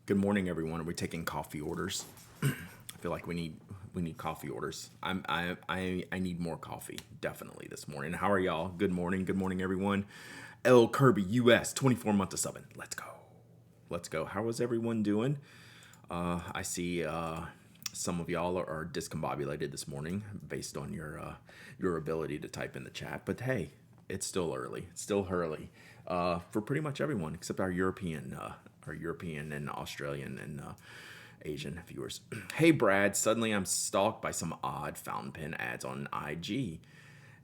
Good morning, everyone. Are we taking coffee orders? I feel like we need coffee orders. I need more coffee definitely this morning. How are y'all? Good morning, everyone. L Kirby US 24 month of subbing. Let's go. How is everyone doing? I see some of y'all are discombobulated this morning based on your ability to type in the chat. But hey, it's still early. It's still early for pretty much everyone except our European and Australian and Asian viewers. Hey, Brad. Suddenly, I'm stalked by some odd fountain pen ads on IG.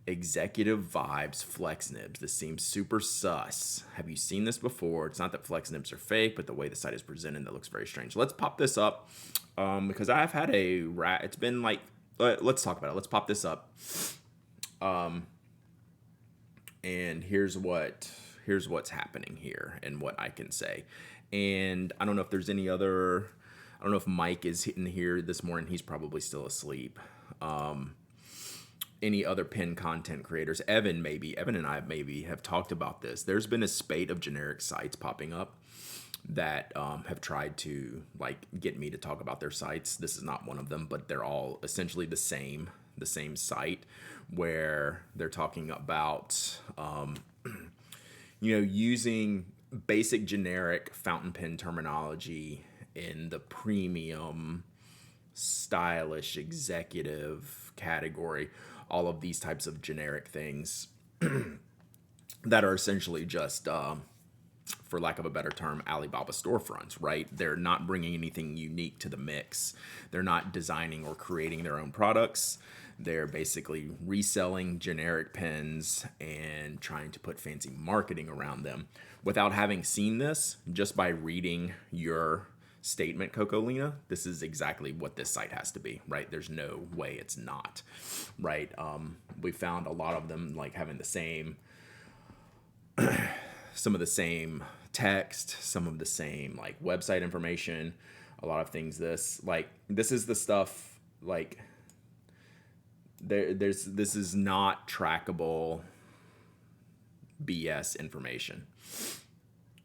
Executive Vibes Flex Nibs. This seems super sus. Have you seen this before? It's not that Flex Nibs are fake, but the way the site is presented, that looks very strange. Let's pop this up because I've had a rat. It's been like, let's talk about it. Let's pop this up. And here's what's happening here and what I can say. And I don't know if there's any other. I don't know if Mike is in here this morning. He's probably still asleep. Any other pin content creators? Evan and I maybe have talked about this. There's been a spate of generic sites popping up that have tried to like get me to talk about their sites. This is not one of them, but they're all essentially the same site where they're talking about using basic generic fountain pen terminology in the premium stylish executive category, all of these types of generic things that are essentially just for lack of a better term, Alibaba storefronts, right? They're not bringing anything unique to the mix. They're not designing or creating their own products. They're basically reselling generic pens and trying to put fancy marketing around them. Without having seen this, just by reading your statement, Cocolina, this is exactly what this site has to be, right? There's no way it's not, right? We found a lot of them like having the same some of the same text, some of the same like website information, a lot of things. This is the stuff like this is not trackable BS information.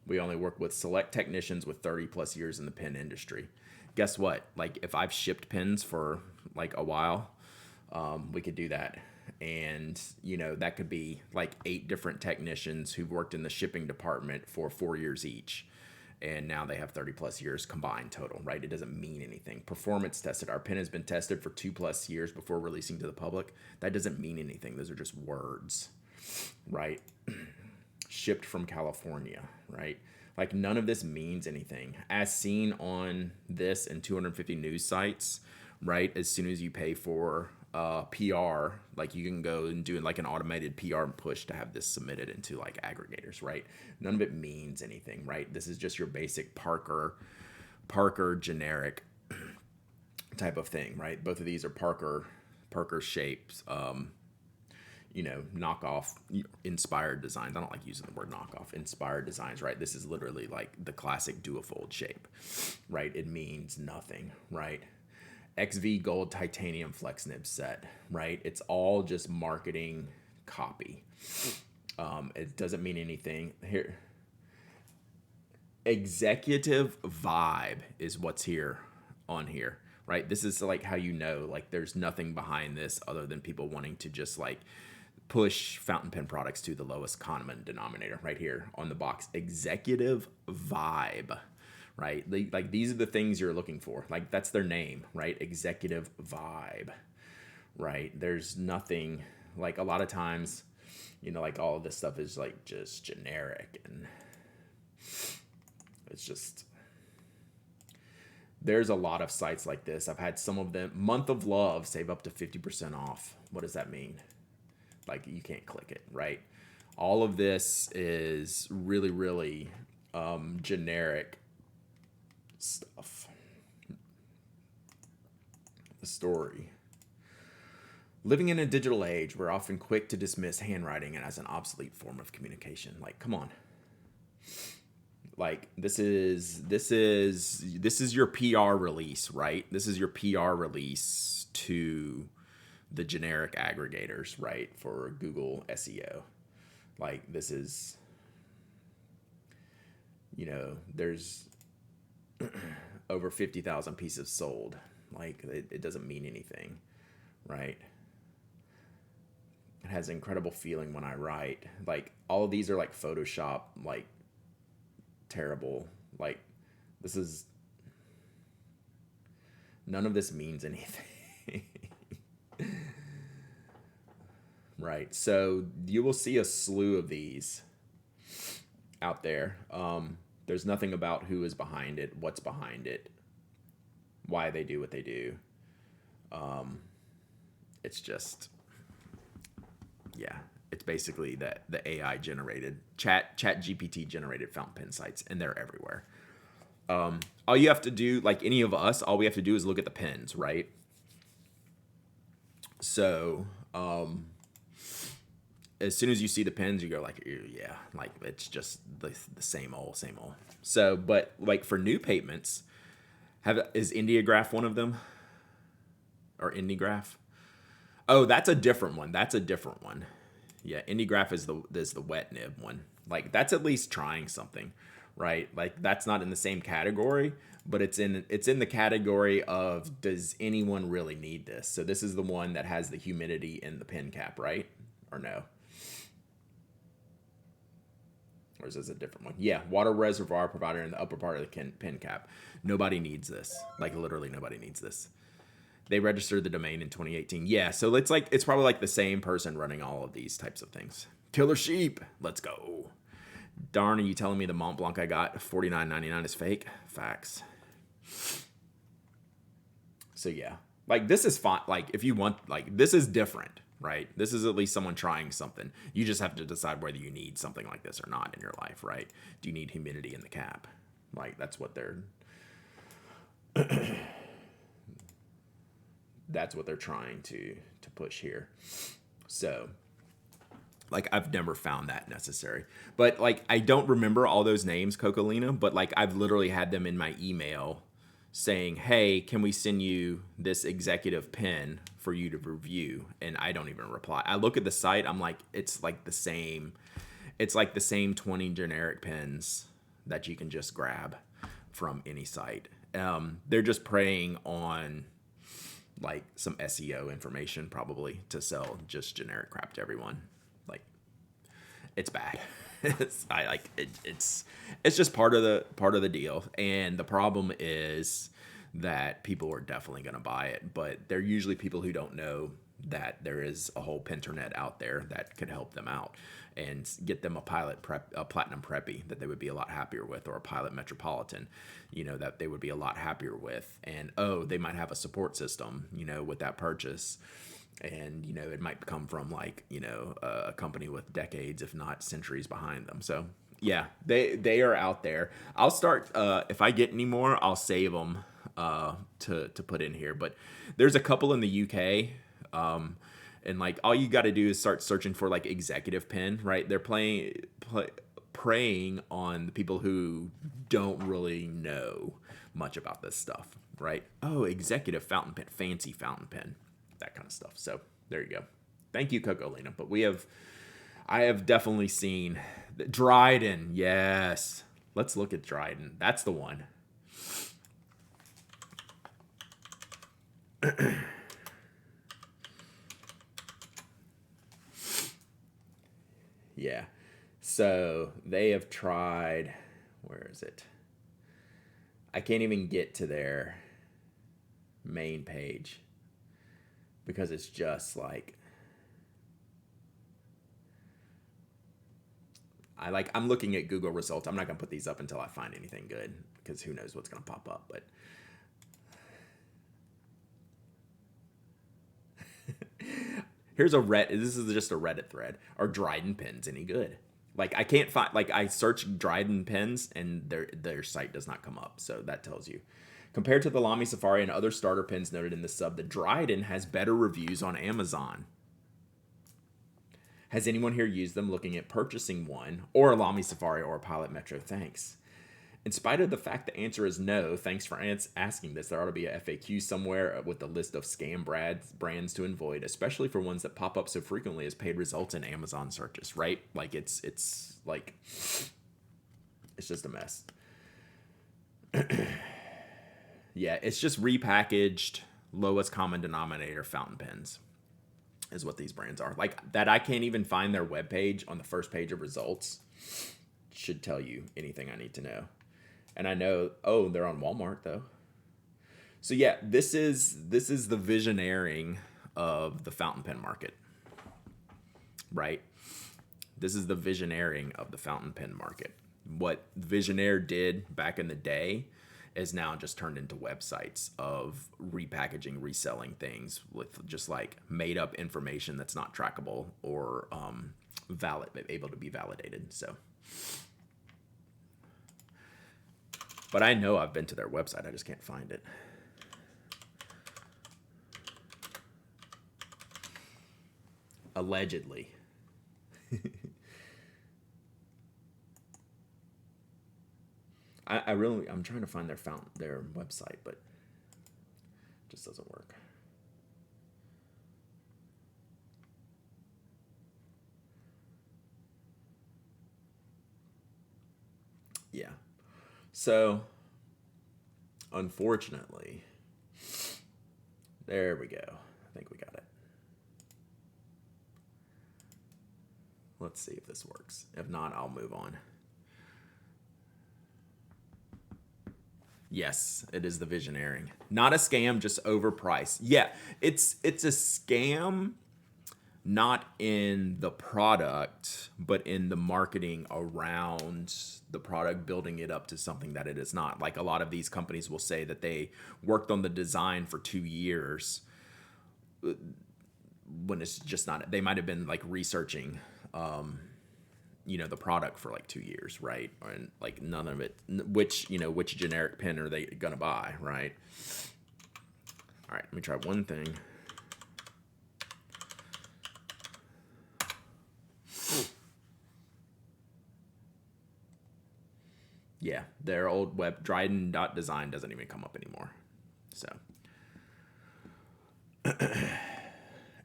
We only work with select technicians with 30 plus years in the pen industry. Guess what? Like if I've shipped pens for like a while, we could do that. And, that could be like 8 different technicians who've worked in the shipping department for 4 years each. And now they have 30 plus years combined total, right? It doesn't mean anything. Performance tested. Our pen has been tested for 2+ years before releasing to the public. That doesn't mean anything. Those are just words, right? Shipped from California, right? Like none of this means anything. As seen on this and 250 news sites, right? As soon as you pay for PR, like you can go and do like an automated PR push to have this submitted into like aggregators, right? None of it means anything, right? This is just your basic Parker generic type of thing, right? Both of these are Parker shapes, knockoff inspired designs. I don't like using the word knockoff. Inspired designs, right? This is literally like the classic duofold shape, right? It means nothing, right? XV Gold Titanium Flex Nib set, right? It's all just marketing copy. It doesn't mean anything. Here, executive vibe is what's here on here, right? This is like how like there's nothing behind this other than people wanting to just like push fountain pen products to the lowest common denominator right here on the box. Executive vibe, right? Like these are the things you're looking for. Like that's their name, right? Executive vibe, right? There's nothing like a lot of times, like all of this stuff is like just generic and it's just, there's a lot of sites like this. I've had some of them. Month of Love, save up to 50% off. What does that mean? Like you can't click it, right? All of this is really, really generic stuff. The story. Living in a digital age, we're often quick to dismiss handwriting as an obsolete form of communication. Like, come on. Like this is your PR release, right? This is your PR release to the generic aggregators, right? For Google SEO. Like this is, there's over 50,000 pieces sold. Like it doesn't mean anything, right? It has an incredible feeling when I write. Like all of these are like Photoshop, like terrible. Like this is none of this means anything. Right. So you will see a slew of these out there. There's nothing about who is behind it, what's behind it, why they do what they do. It's just, yeah, it's basically the AI generated chat GPT generated fountain pen sites, and they're everywhere. All you have to do, like any of us, all we have to do is look at the pens, right? So, as soon as you see the pens, you go like, yeah, like it's just the same old, same old. So, but like for new payments, is Indiagraph one of them? Or Indigraph? Oh, that's a different one. That's a different one. Yeah, Indigraph is the wet nib one. Like that's at least trying something, right? Like that's not in the same category, but it's in the category of does anyone really need this? So this is the one that has the humidity in the pen cap, right? Or no? Or is this a different one? Yeah, water reservoir provider in the upper part of the pen cap. Nobody needs this. Like literally nobody needs this. They registered the domain in 2018. Yeah, so it's probably like the same person running all of these types of things. Killer sheep. Let's go. Darn, are you telling me the Mont Blanc I got $49.99 is fake? Facts. So yeah, like this is fine. Like if you want, like this is different, right? This is at least someone trying something. You just have to decide whether you need something like this or not in your life, right? Do you need humidity in the cap? Like that's what they're that's what they're trying to push here. So like I've never found that necessary. But like I don't remember all those names, Cocalina, but like I've literally had them in my email saying, "Hey, can we send you this executive pen for you to review?" And I don't even reply. I look at the site, I'm like it's like the same 20 generic pens that you can just grab from any site. They're just preying on like some SEO information probably to sell just generic crap to everyone. Like it's bad. It's just part of the deal. And the problem is that people are definitely going to buy it, but they're usually people who don't know that there is a whole Pinternet out there that could help them out and get them a platinum preppy that they would be a lot happier with, or a pilot metropolitan, that they would be a lot happier with. And they might have a support system, with that purchase. And, it might come from like, a company with decades, if not centuries behind them. So yeah, they are out there. I'll start, if I get any more, I'll save them, to put in here, but there's a couple in the UK, and like all you got to do is start searching for like executive pen, right? They're preying on the people who don't really know much about this stuff, right? Oh, executive fountain pen, fancy fountain pen, that kind of stuff. So there you go. Thank you, Cocalina. But I have definitely seen Dryden. Yes, let's look at Dryden. That's the one. Yeah. So they have tried, where is it? I can't even get to their main page because it's just like, I'm looking at Google results. I'm not going to put these up until I find anything good because who knows what's going to pop up, but this is just a Reddit thread. Are Dryden pens any good? Like I can't find, like I search Dryden pens and their site does not come up. So that tells you. Compared to the Lamy Safari and other starter pens noted in the sub, the Dryden has better reviews on Amazon. Has anyone here used them looking at purchasing one, or a Lamy Safari or a Pilot Metro? Thanks. In spite of the fact the answer is no, thanks for asking this. There ought to be a FAQ somewhere with a list of scam brands to avoid, especially for ones that pop up so frequently as paid results in Amazon searches, right? Like it's just a mess. Yeah, it's just repackaged, lowest common denominator fountain pens is what these brands are. Like that I can't even find their webpage on the first page of results should tell you anything I need to know. And I know, oh, they're on Walmart though. So yeah, this is the visioneering of the fountain pen market. Right? This is the visioneering of the fountain pen market. What Visionaire did back in the day is now just turned into websites of repackaging, reselling things with just like made up information that's not trackable or able to be validated. So, but I know I've been to their website. I just can't find it. Allegedly. I'm trying to find their website, but it just doesn't work. Yeah. So, unfortunately, there we go. I think we got it. Let's see if this works. If not, I'll move on. Yes, it is the Visioneering. Not a scam, just overpriced. Yeah, it's a scam not in the product, but in the marketing around the product, building it up to something that it is not. Like a lot of these companies will say that they worked on the design for 2 years when it's just not. They might have been like researching the product for like 2 years, right? And like none of it, which generic pen are they gonna buy, right? All right, let me try one thing. Yeah, their old web Dryden.design doesn't even come up anymore. So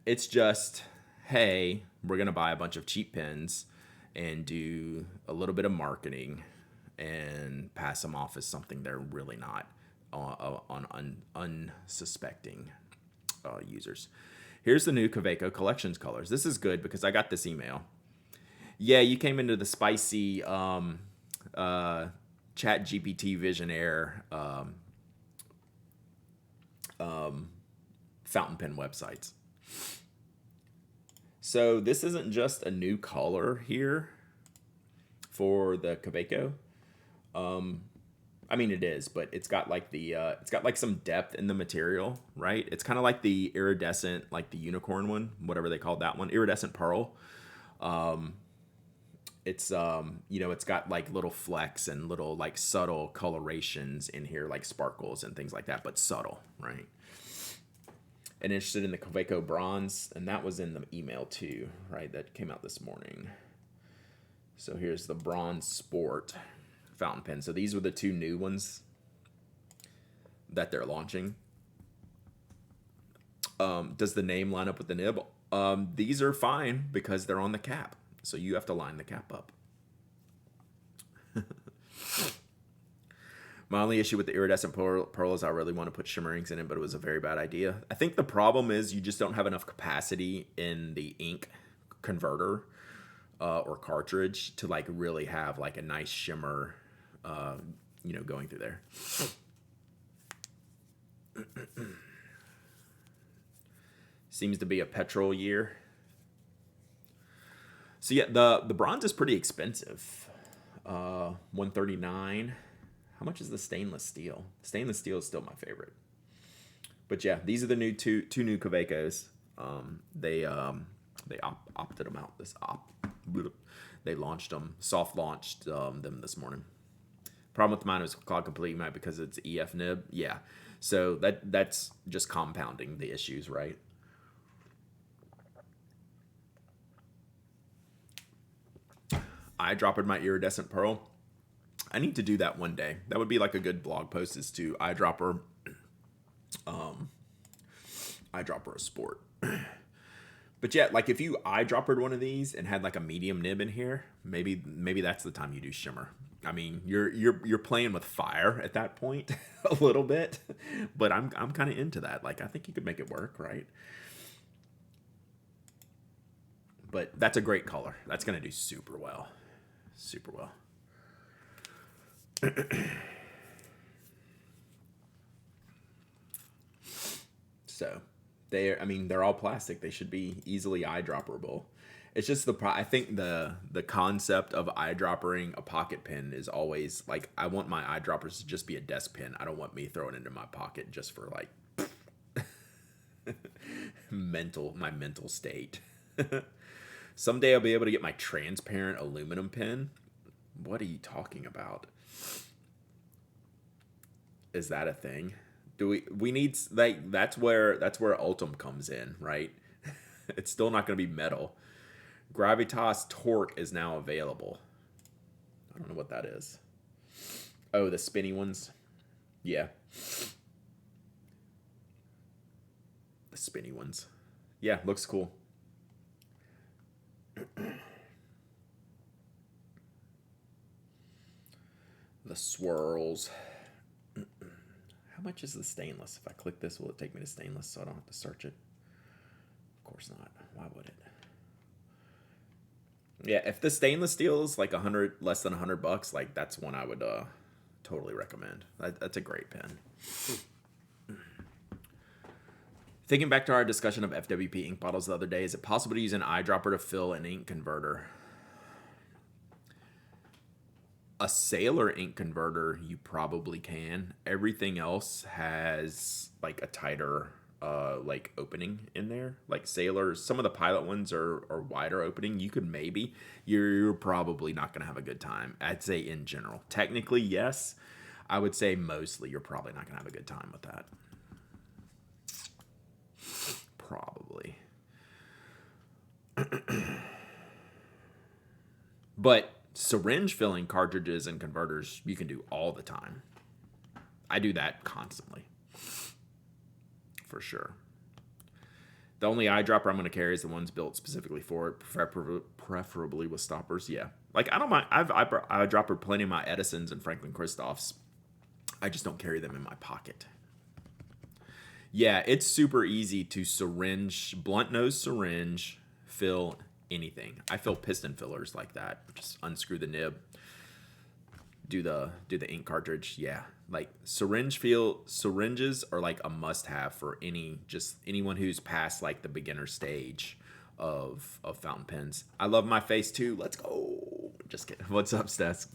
it's just, hey, we're gonna buy a bunch of cheap pens and do a little bit of marketing and pass them off as something they're really not on unsuspecting users. Here's the new Kaweco Collections colors. This is good because I got this email. Yeah, you came into the spicy Chat GPT Visionaire fountain pen websites. So this isn't just a new color here for the Kaweco. I mean it is, but it's got like it's got like some depth in the material, right? It's kind of like the iridescent, like the unicorn one, whatever they called that one, iridescent pearl. It's it's got like little flecks and little like subtle colorations in here, like sparkles and things like that, but subtle, right? And interested in the Kaweco Bronze, and that was in the email too, right? That came out this morning. So here's the Bronze Sport fountain pen. So these were the two new ones that they're launching. Does the name line up with the nib? These are fine because they're on the cap. So you have to line the cap up. My only issue with the iridescent pearl is I really want to put shimmer inks in it, but it was a very bad idea. I think the problem is you just don't have enough capacity in the ink converter or cartridge to like really have like a nice shimmer, going through there. Seems to be a petrol year. So yeah, the bronze is pretty expensive. $139. How much is the stainless steel? Stainless steel is still my favorite. But yeah, these are the new two new Kawecos. They opted them out. They launched them, soft launched them this morning. Problem with mine is Cloud Complete might because it's EF nib. Yeah, so that's just compounding the issues, right? Eyedroppered my iridescent pearl. I need to do that one day. That would be like a good blog post is to eyedropper a sport. But yeah, like if you eyedroppered one of these and had like a medium nib in here, maybe that's the time you do shimmer. I mean, you're playing with fire at that point a little bit, but I'm kind of into that. Like, I think you could make it work, right? But that's a great color. That's gonna do super well, super well. So I mean, they're all plastic. They should be easily eyedropperable. It's just I think the concept of eyedroppering a pocket pen is always like, I want my eyedroppers to just be a desk pen. I don't want me throwing it into my pocket just for like my mental state. Someday I'll be able to get my transparent aluminum pen. What are you talking about? Is that a thing? Do we need, like, that's where Ultim comes in, right? It's still not going to be metal. Gravitas Torque is now available. I don't know what that is. Oh, the spinny ones. Yeah. The spinny ones. Yeah, looks cool. The swirls. How much is the stainless? If I click this, will it take me to stainless so I don't have to search it? Of course not. Why would it? Yeah, if the stainless steel is like less than $100, like, that's one I would totally recommend. That's a great pen. Thinking back to our discussion of FWP ink bottles the other day, is it possible to use an eyedropper to fill an ink converter? A Sailor ink converter, you probably can. Everything else has like a tighter like opening in there. Like Sailors, some of the Pilot ones are wider opening. You could maybe, you're probably not gonna have a good time. I'd say in general. Technically, yes. I would say mostly you're probably not gonna have a good time with that. Probably. But syringe filling cartridges and converters, you can do all the time. I do that constantly. For sure. The only eyedropper I'm going to carry is the ones built specifically for it, preferably with stoppers. Yeah. Like, I don't mind. I've eyedroppered plenty of my Edisons and Franklin Christophs. I just don't carry them in my pocket. Yeah, it's super easy to blunt nose syringe, fill anything. I fill piston fillers like that. Just unscrew the nib, do the ink cartridge. Yeah, like syringes are like a must-have for anyone who's past like the beginner stage of fountain pens. I love my Face 2. Let's go. Just kidding. What's up, Stas?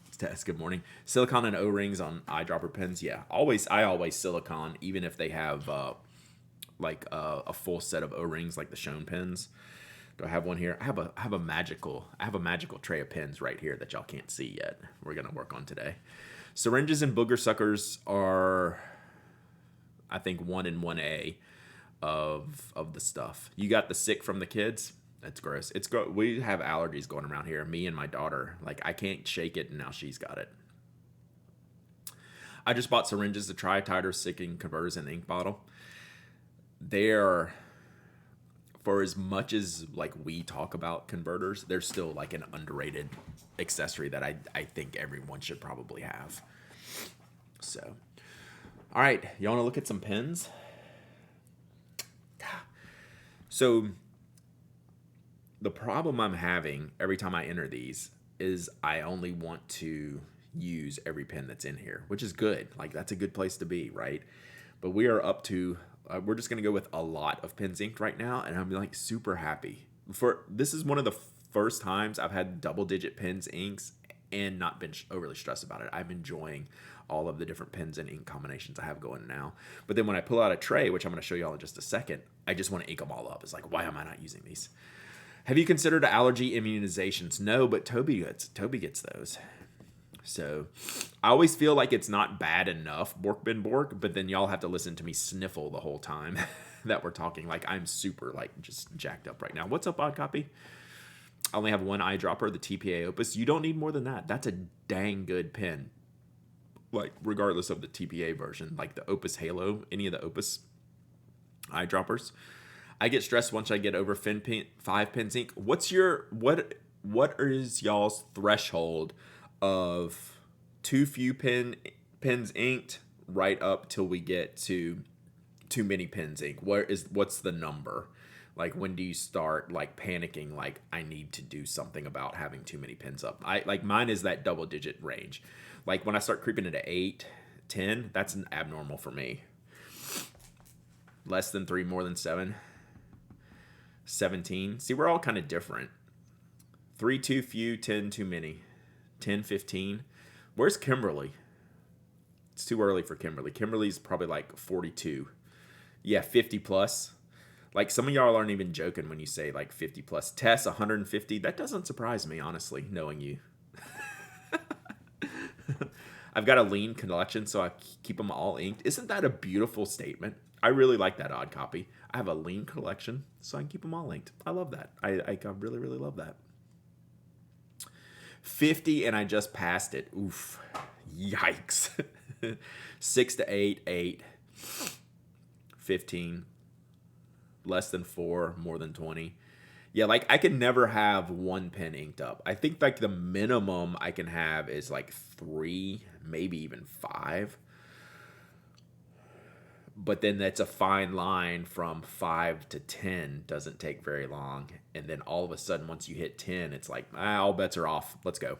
Good morning. Silicone and O-rings on eyedropper pens. Yeah, I always silicone, even if they have a full set of O-rings like the Schoen pens. Do I have one here? I have a magical tray of pens right here that y'all can't see yet. We're gonna work on today. Syringes and booger suckers are, I think, 1 and 1A of the stuff. You got the sick from the kids. That's gross. We have allergies going around here. Me and my daughter. Like, I can't shake it, and now she's got it. I just bought syringes to try, tighter, sicking converters in the ink bottle. They're, for as much as like we talk about converters, they're still like an underrated accessory that I think everyone should probably have. So, all right, you want to look at some pens? So, the problem I'm having every time I enter these is I only want to use every pen that's in here, which is good. Like, that's a good place to be, right? But we are up to, we're just going to go with a lot of pens inked right now, and I'm like super happy. This is one of the first times I've had double-digit pens inks and not been overly stressed about it. I'm enjoying all of the different pens and ink combinations I have going now. But then when I pull out a tray, which I'm going to show you all in just a second, I just want to ink them all up. It's like, why am I not using these? Have you considered allergy immunizations? No, but Toby gets those. So I always feel like it's not bad enough, Bork Ben Bork, but then y'all have to listen to me sniffle the whole time that we're talking. Like, I'm super, like, just jacked up right now. What's up, Odd Copy? I only have one eyedropper, the TPA Opus. You don't need more than that. That's a dang good pen. Like, regardless of the TPA version, like the Opus Halo, any of the Opus eyedroppers. I get stressed once I get over 5 pens ink. What is y'all's threshold of too few pens inked, right up till we get to too many pens inked. What's the number? Like, when do you start like panicking? Like, I need to do something about having too many pens up. I like mine is that double digit range. Like when I start creeping into 8, 10, that's an abnormal for me. Less than 3, more than 7. 17. See, we're all kind of different. 3 too few, 10 too many. 10, 15. Where's Kimberly? It's too early for Kimberly. Kimberly's probably like 42. Yeah, 50 plus. Like, some of y'all aren't even joking when you say like 50 plus. Tess, 150. That doesn't surprise me, honestly, knowing you. I've got a lean collection, so I keep them all inked. Isn't that a beautiful statement? I really like that odd copy. I have a lean collection, so I can keep them all inked. I love that. I really, really love that. 50, and I just passed it. Oof. Yikes. 6 to 8, 8. 15. Less than 4, more than 20. Yeah, like I can never have one pen inked up. I think like the minimum I can have is like 3, maybe even 5. But then that's a fine line from 5 to 10 doesn't take very long. And then all of a sudden, once you hit 10, it's like, all bets are off. Let's go.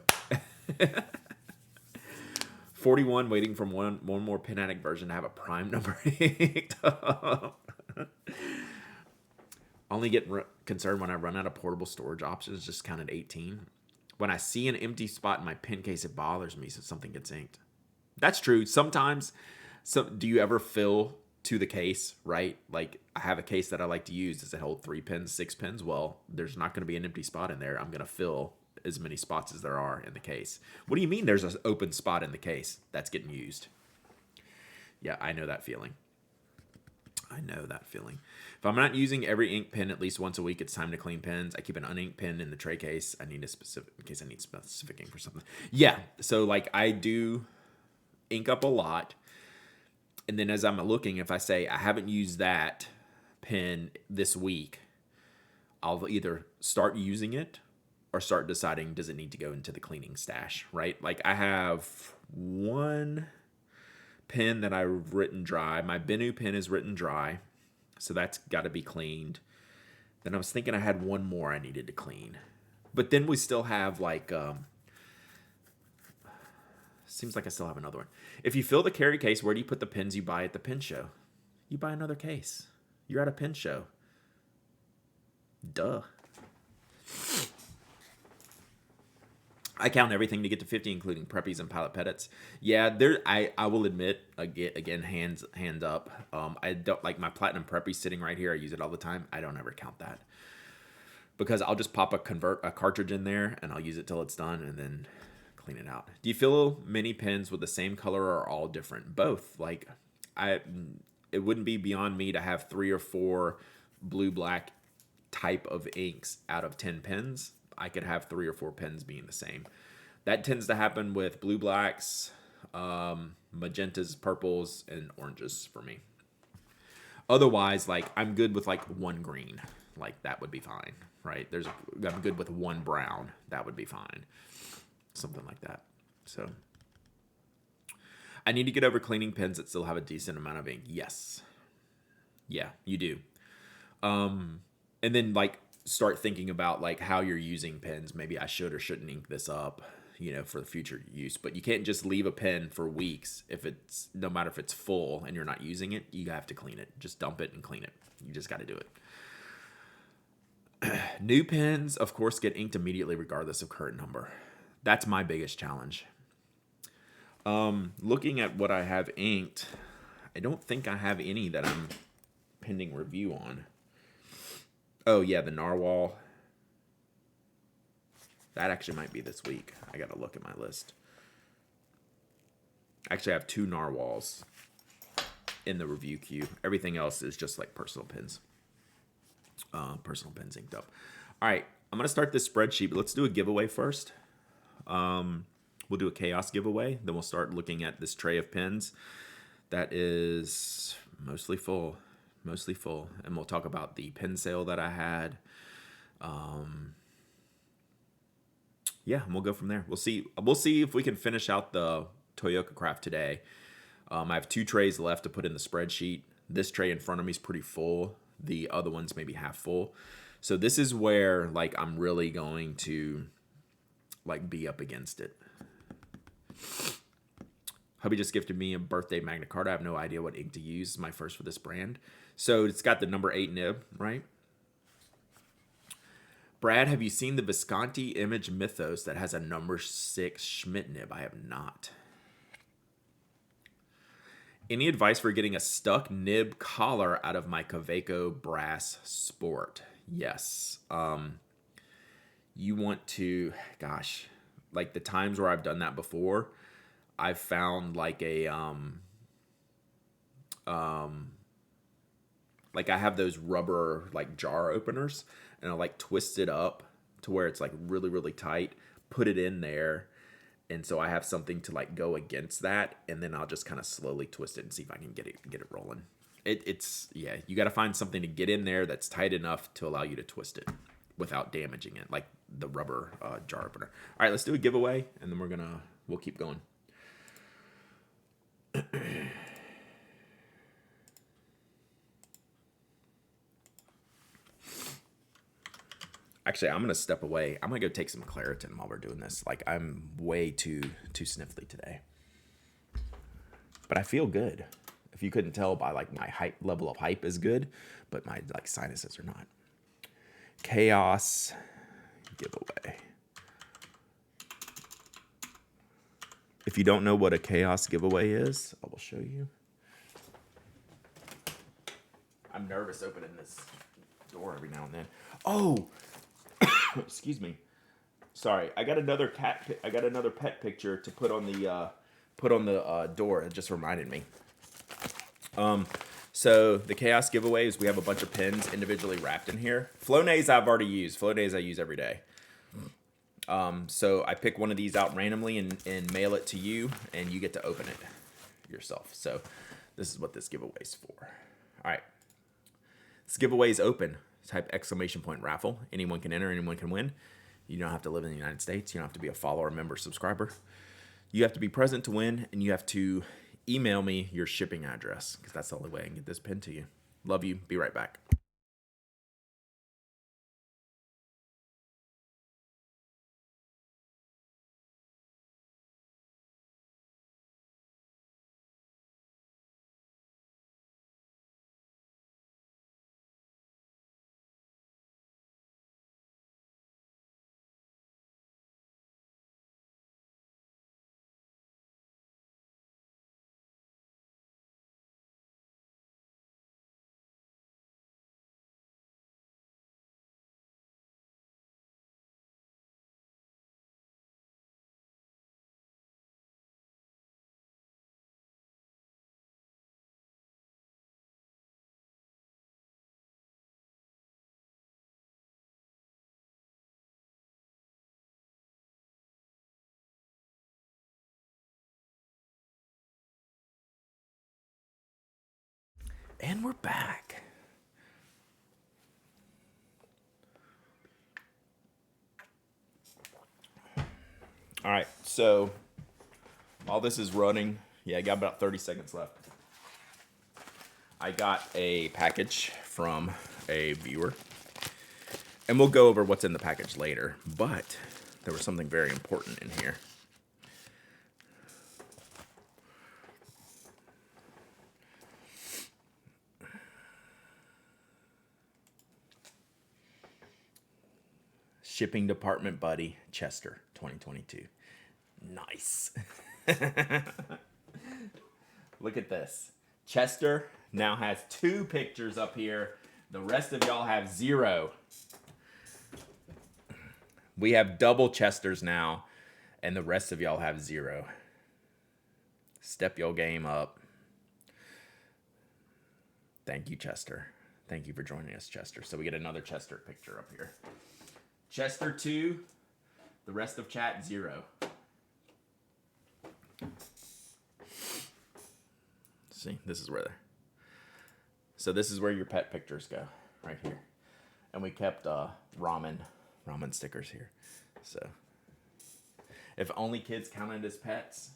41, waiting for one more Pen Addict version to have a prime number inked up. Only get concerned when I run out of portable storage options, just counted 18. When I see an empty spot in my pen case, it bothers me, so something gets inked. That's true. Sometimes, do you ever fill to the case, right? Like, I have a case that I like to use. Does it hold 3 pens, 6 pens? Well, there's not going to be an empty spot in there. I'm going to fill as many spots as there are in the case. What do you mean there's an open spot in the case that's getting used? Yeah, I know that feeling. If I'm not using every ink pen at least once a week, it's time to clean pens. I keep an uninked pen in the tray case. In case I need specific ink for something. Yeah, so like I do ink up a lot. And then as I'm looking, if I say I haven't used that pen this week, I'll either start using it or start deciding, does it need to go into the cleaning stash, right? Like I have one pen that I've written dry. My Benu pen is written dry, so that's got to be cleaned. Then I was thinking I had one more I needed to clean. But then we still have like, seems like I still have another one. If you fill the carry case, where do you put the pens you buy at the pen show? You buy another case. You're at a pen show. Duh. I count everything to get to 50, including preppies and pilot pedits. Yeah, I will admit, again, hands up. I don't like my platinum preppy sitting right here. I use it all the time. I don't ever count that because I'll just pop a cartridge in there and I'll use it till it's done and then clean it out. Do you fill many pens with the same color or all different? Both. Like it wouldn't be beyond me to have 3 or 4 blue black type of inks out of 10 pens. I could have 3 or 4 pens being the same. That tends to happen with blue blacks, magentas, purples, and oranges for me. Otherwise, like I'm good with like 1 green, like that would be fine, right? I'm good with 1 brown, that would be fine, something like that. So I need to get over cleaning pens that still have a decent amount of ink. Yes, yeah, you do. And then like start thinking about like how you're using pens. Maybe I should or shouldn't ink this up, for the future use. But you can't just leave a pen for weeks no matter if it's full and you're not using it. You have to clean it. Just dump it and clean it. You just got to do it. New pens, of course, get inked immediately regardless of current number. That's my biggest challenge. Looking at what I have inked, I don't think I have any that I'm pending review on. Oh, yeah, the Narwhal. That actually might be this week. I got to look at my list. Actually, I have 2 Narwhals in the review queue. Everything else is just like personal pens. Personal pens inked up. All right, I'm going to start this spreadsheet, but let's do a giveaway first. We'll do a chaos giveaway. Then we'll start looking at this tray of pens that is mostly full. And we'll talk about the pen sale that I had. Yeah, and we'll go from there. We'll see if we can finish out the Toyota Craft today. I have 2 trays left to put in the spreadsheet. This tray in front of me is pretty full. The other one's maybe half full. So this is where like I'm really going to like be up against it. Hubby just gifted me a birthday Magna Carta. I have no idea what ink to use. It's my first for this brand. So it's got the number 8 nib, right? Brad, have you seen the Visconti Image Mythos that has a number 6 Schmidt nib? I have not. Any advice for getting a stuck nib collar out of my Kaweco Brass Sport? Yes. You want to, gosh, like the times where I've done that before, I've found like a like I have those rubber like jar openers, and I'll like twist it up to where it's like really really tight, put it in there, and so I have something to like go against that, and then I'll just kind of slowly twist it and see if I can get it rolling. It's yeah, you got to find something to get in there that's tight enough to allow you to twist it without damaging it, like the rubber jar opener. All right, let's do a giveaway, and then we'll keep going. Actually, I'm gonna step away. I'm gonna go take some Claritin while we're doing this. Like I'm way too sniffly today, but I feel good. If you couldn't tell by like my hype level of hype is good, but my like sinuses are not. Chaos giveaway. If you don't know what a chaos giveaway is, I will show you. I'm nervous opening this door every now and then. Oh, excuse me. Sorry, I got another pet picture to put on the door. It just reminded me. So the chaos giveaway is we have a bunch of pins individually wrapped in here. Flonase I've already used. Flonase I use every day. So I pick one of these out randomly and mail it to you, and you get to open it yourself. So this is what this giveaway is for. All right. This giveaway is open. Type ! raffle. Anyone can enter. Anyone can win. You don't have to live in the United States. You don't have to be a follower, member, subscriber. You have to be present to win, and you have to email me your shipping address, because that's the only way I can get this pin to you. Love you. Be right back. And we're back. All right, so while this is running, yeah, I got about 30 seconds left. I got a package from a viewer, and we'll go over what's in the package later, but there was something very important in here. Shipping department buddy, Chester, 2022. Nice. Look at this. Chester now has 2 pictures up here. The rest of y'all have 0. We have double Chesters now, and the rest of y'all have 0. Step your game up. Thank you, Chester. Thank you for joining us, Chester. So we get another Chester picture up here. Chester 2, the rest of chat 0. See, this is where they're. So this is where your pet pictures go, right here. And we kept ramen stickers here. So If only kids counted as pets.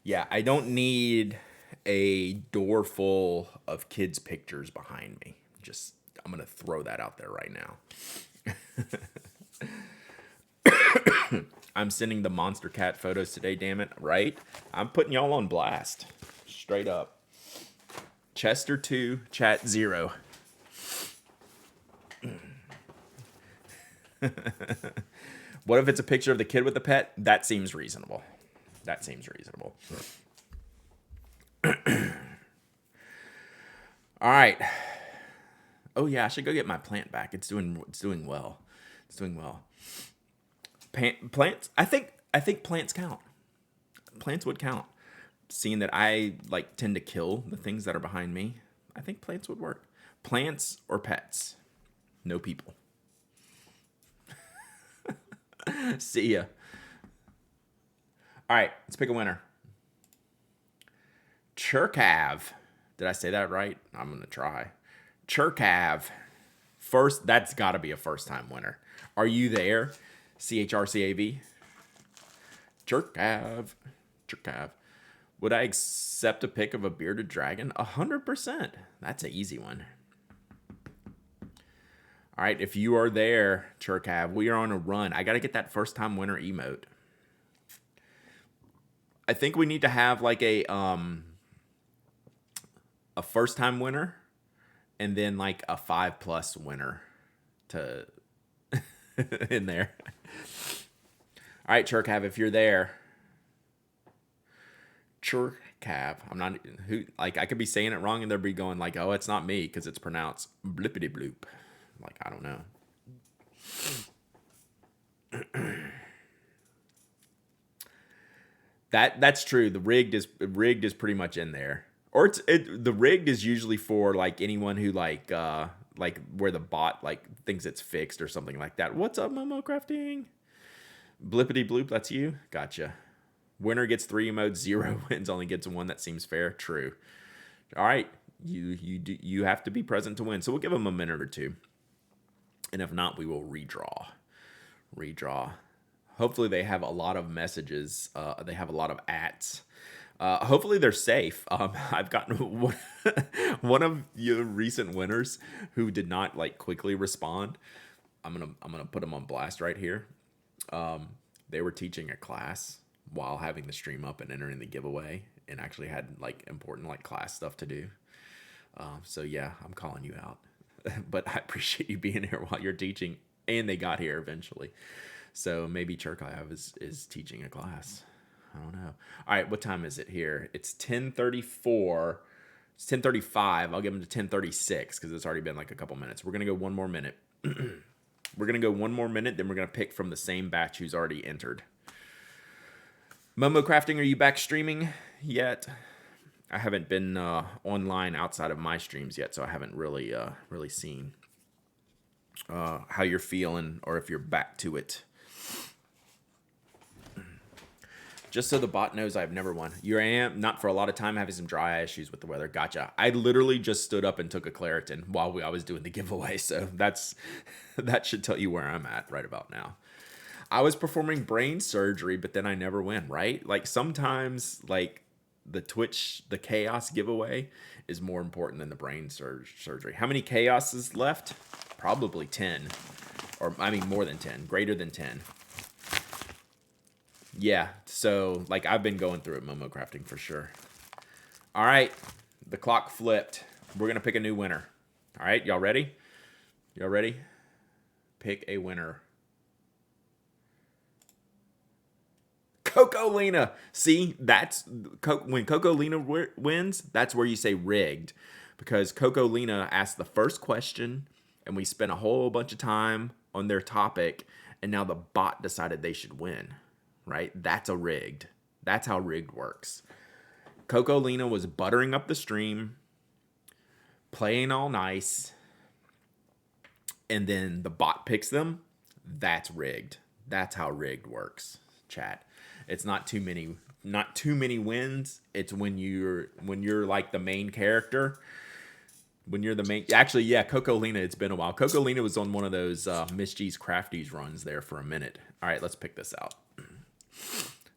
Yeah, I don't need a door full of kids' pictures behind me. Just, I'm going to throw that out there right now. I'm sending the monster cat photos today, damn it, right? I'm putting y'all on blast. Straight up. Chester 2, chat 0. What if it's a picture of the kid with the pet? That seems reasonable. That seems reasonable. All right. Oh yeah, I should go get my plant back. It's doing well. It's doing well. Plants. I think plants count. Plants would count. Seeing that I like tend to kill the things that are behind me, I think plants would work. Plants or pets. No people. See ya. All right, let's pick a winner. Churkav. Did I say that right? I'm going to try. Churkav. First, that's got to be a first-time winner. Are you there? CHRCAV. Churkav. Churkav. Would I accept a pic of a bearded dragon? 100%. That's an easy one. All right, if you are there, Churkav, we are on a run. I got to get that first-time winner emote. I think we need to have like a first-time winner and then like a 5+ winner to in there. All right, Churkav, if you're there. Churkav. I'm not who like I could be saying it wrong and they'll be going like, "Oh, it's not me" because it's pronounced blippity bloop. Like, I don't know. That's true. The rigged is pretty much in there. Or the rigged is usually for like anyone who like where the bot like thinks it's fixed or something like that. What's up, Momo Crafting? Blippity bloop, that's you. Gotcha. Winner gets 3 emotes, 0 wins, only gets 1. That seems fair. True. All right. You have to be present to win. So we'll give them a minute or two. And if not, we will redraw. Hopefully they have a lot of messages. They have a lot of ats. Hopefully they're safe. I've gotten one of your recent winners who did not like quickly respond. I'm gonna put them on blast right here. They were teaching a class while having the stream up and entering the giveaway, and actually had like important like class stuff to do. So yeah, I'm calling you out. But I appreciate you being here while you're teaching, and they got here eventually. So maybe Churkav is teaching a class. I don't know. All right, what time is it here? It's 10:34. It's 10:35. I'll give them to 10:36 because it's already been like a couple minutes. We're gonna go one more minute. We're gonna go one more minute, then we're gonna pick from the same batch who's already entered. Momo Crafting, are you back streaming yet? I haven't been online outside of my streams yet, so I haven't really seen how you're feeling or if you're back to it. Just so the bot knows I've never won. You am not for a lot of time, having some dry eye issues with the weather. Gotcha. I literally just stood up and took a Claritin while I was doing the giveaway, so that should tell you where I'm at right about now. I was performing brain surgery, but then I never win, right? Like sometimes like the chaos giveaway is more important than the brain surgery. How many chaoses left? Probably 10. Or I mean more than 10, greater than 10. Yeah, so like I've been going through it, Momo Crafting, for sure. All right, the clock flipped. We're gonna pick a new winner. All right, y'all ready? Y'all ready? Pick a winner. Coco Lena. See, that's when Coco Lena wins, that's where you say rigged. Because Coco Lena asked the first question, and we spent a whole bunch of time on their topic, and now the bot decided they should win. Right? That's a rigged. That's how rigged works. Coco Lena was buttering up the stream, playing all nice, and then the bot picks them. That's rigged. That's how rigged works, chat. It's not too many wins. It's when you're like the main character. When you're the main, actually, yeah, Coco Lena, it's been a while. Coco Lena was on one of those Miss G's Crafties runs there for a minute. All right, let's pick this out.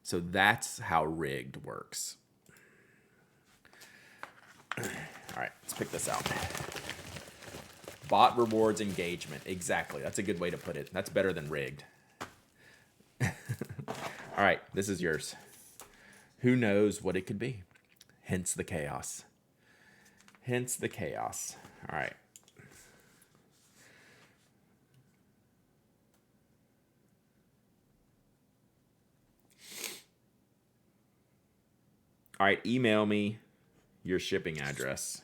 So that's how rigged works. All right, let's pick this out. Bot rewards engagement. Exactly. That's a good way to put it. That's better than rigged. All right, this is yours. Who knows what it could be? Hence the chaos. Hence the chaos. All right. All right, email me your shipping address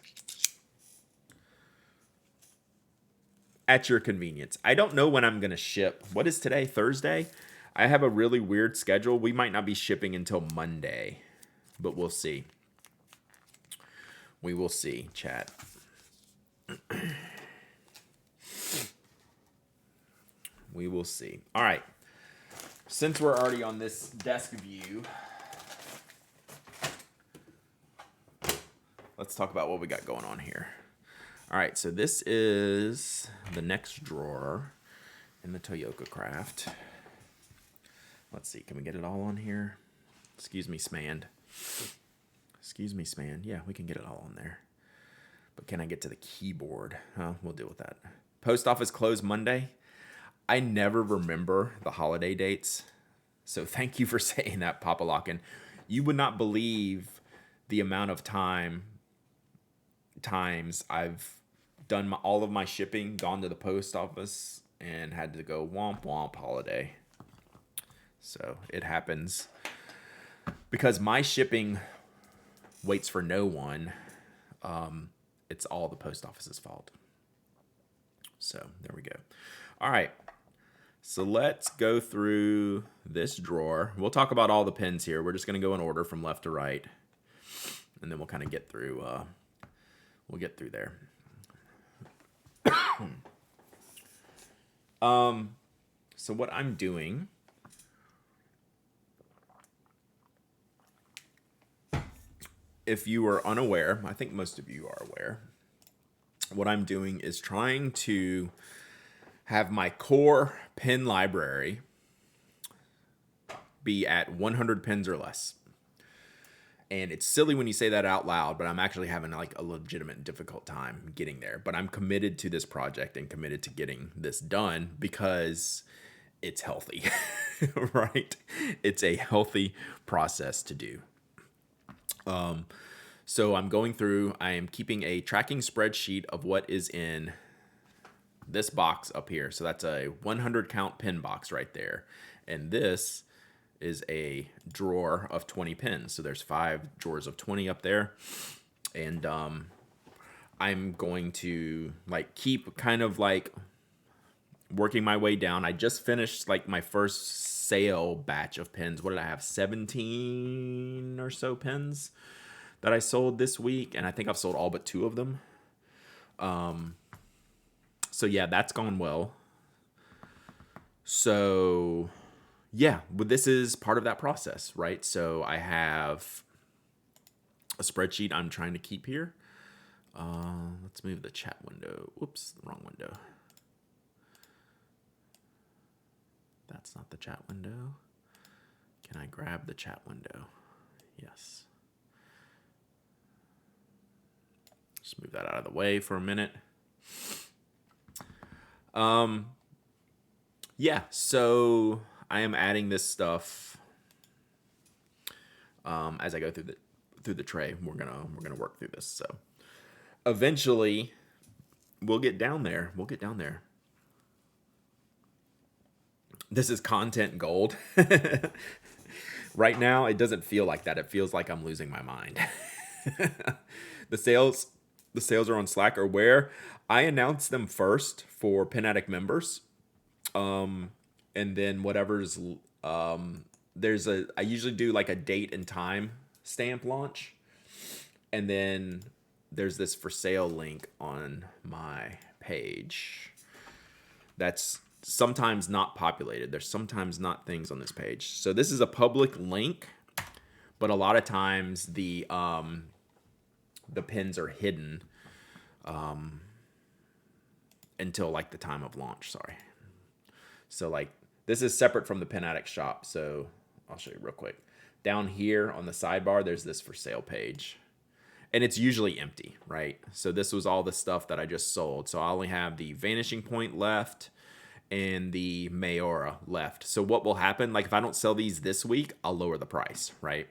at your convenience. I don't know when I'm going to ship. What is today? Thursday? I have a really weird schedule. We might not be shipping until Monday, but we'll see. We will see, chat. We will see. All right. Since we're already on this desk view, let's talk about what we got going on here. All right, so this is the next drawer in the Toyooka Craft. Let's see, can we get it all on here? Excuse me, Smand. Excuse me, Smand. Yeah, we can get it all on there. But can I get to the keyboard? We'll deal with that. Post office closed Monday. I never remember the holiday dates. So thank you for saying that, Papa Lockin. You would not believe the amount of times I've done all of my shipping, gone to the post office, and had to go womp womp holiday. So it happens. Because my shipping waits for no one, it's all the post office's fault. So there we go. All right. So let's go through this drawer. We'll talk about all the pins here. We're just going to go in order from left to right. And then we'll kind of get through, we'll get through there. So what I'm doing, if you are unaware, I think most of you are aware, what I'm doing is trying to have my core pin library be at 100 pins or less. And it's silly when you say that out loud, but I'm actually having like a legitimate difficult time getting there. But I'm committed to this project and committed to getting this done because it's healthy, right? It's a healthy process to do. So I'm going through, I am keeping a tracking spreadsheet of what is in this box up here. So that's a 100 count pin box right there. And this is a drawer of 20 pins. So there's 5 drawers of 20 up there. And I'm going to like keep kind of like working my way down. I just finished like my first sale batch of pins. What did I have? 17 or so pins that I sold this week. And I think I've sold all but 2 of them. So yeah, that's gone well. So yeah, but this is part of that process, right? So I have a spreadsheet I'm trying to keep here. Let's move the chat window. Whoops, the wrong window. That's not the chat window. Can I grab the chat window? Yes. Just move that out of the way for a minute. Yeah, so I am adding this stuff as I go through the tray. We're gonna work through this. So eventually we'll get down there. We'll get down there. This is content gold. Right now, it doesn't feel like that. It feels like I'm losing my mind. The sales are on Slack or where I announce them first for Pin Addict members. And then whatever's, I usually do like a date and time stamp launch. And then there's this for sale link on my page. That's sometimes not populated. There's sometimes not things on this page. So this is a public link, but a lot of times the pins are hidden, until like the time of launch. Sorry. So like this is separate from the Pin Addict shop. So I'll show you real quick. Down here on the sidebar, there's this for sale page. And it's usually empty, right? So this was all the stuff that I just sold. So I only have the Vanishing Point left and the Mayora left. So what will happen, like if I don't sell these this week, I'll lower the price, right?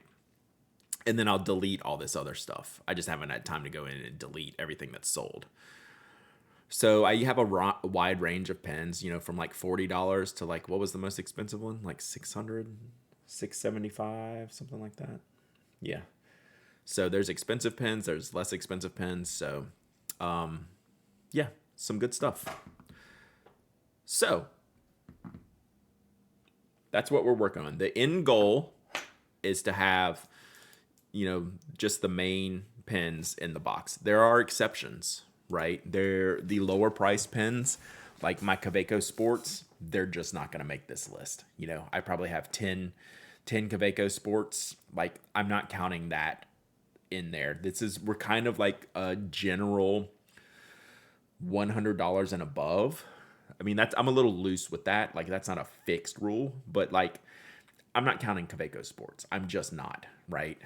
And then I'll delete all this other stuff. I just haven't had time to go in and delete everything that's sold. So I have a wide range of pens, you know, from like $40 to like, what was the most expensive one? Like 600, 675, something like that. Yeah. So there's expensive pens, there's less expensive pens. So, yeah, some good stuff. So that's what we're working on. The end goal is to have, you know, just the main pens in the box. There are exceptions, right? They're the lower price pens, like my Kaweco Sports. They're just not going to make this list. You know, I probably have 10 Kaweco Sports. Like, I'm not counting that in there. We're kind of like a general $100 and above. I mean, I'm a little loose with that. Like, that's not a fixed rule, but like, I'm not counting Kaweco Sports. I'm just not, right?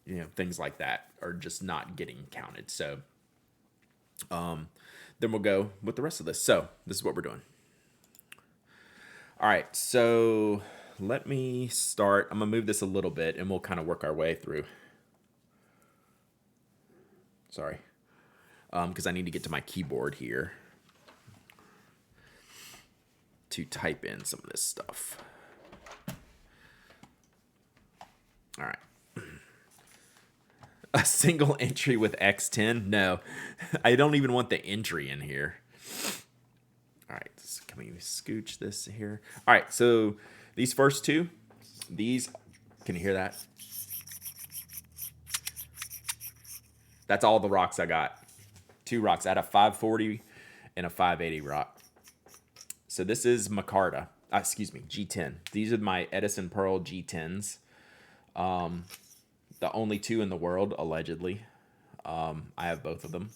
You know, things like that are just not getting counted. So, then we'll go with the rest of this. So this is what we're doing. All right. So let me start. I'm gonna move this a little bit and we'll kind of work our way through. Sorry. Because I need to get to my keyboard here to type in some of this stuff. All right. A single entry with X10? No, I don't even want the entry in here. All right, so can we scooch this here? All right, so these first two, can you hear that? That's all the rocks I got. 2 rocks. I had a 540 and a 580 rock. So this is Micarta. G10. These are my Edison Pearl G10s. The only 2 in the world, allegedly. I have both of them.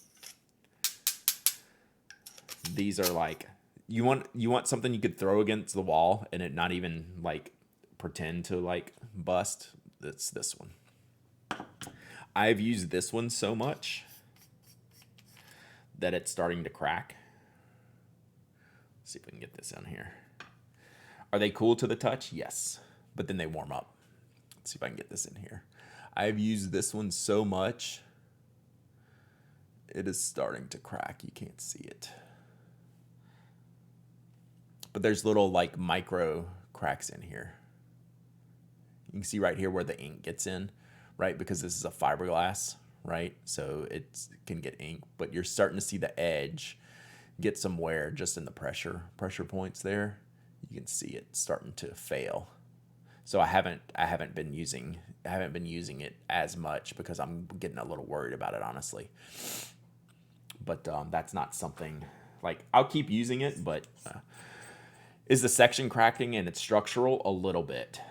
These are like, you want something you could throw against the wall and it not even like pretend to like bust. It's this one. I've used this one so much that it's starting to crack. Let's see if we can get this in here. Are they cool to the touch? Yes, but then they warm up. Let's see if I can get this in here. I've used this one so much, it is starting to crack. You can't see it. But there's little like micro cracks in here. You can see right here where the ink gets in, right? Because this is a fiberglass, right? So it can get ink, but you're starting to see the edge get some wear just in the pressure points there. You can see it starting to fail. So I haven't been using it as much because I'm getting a little worried about it, honestly. But that's not something like I'll keep using it, but is the section cracking and it's structural? A little bit.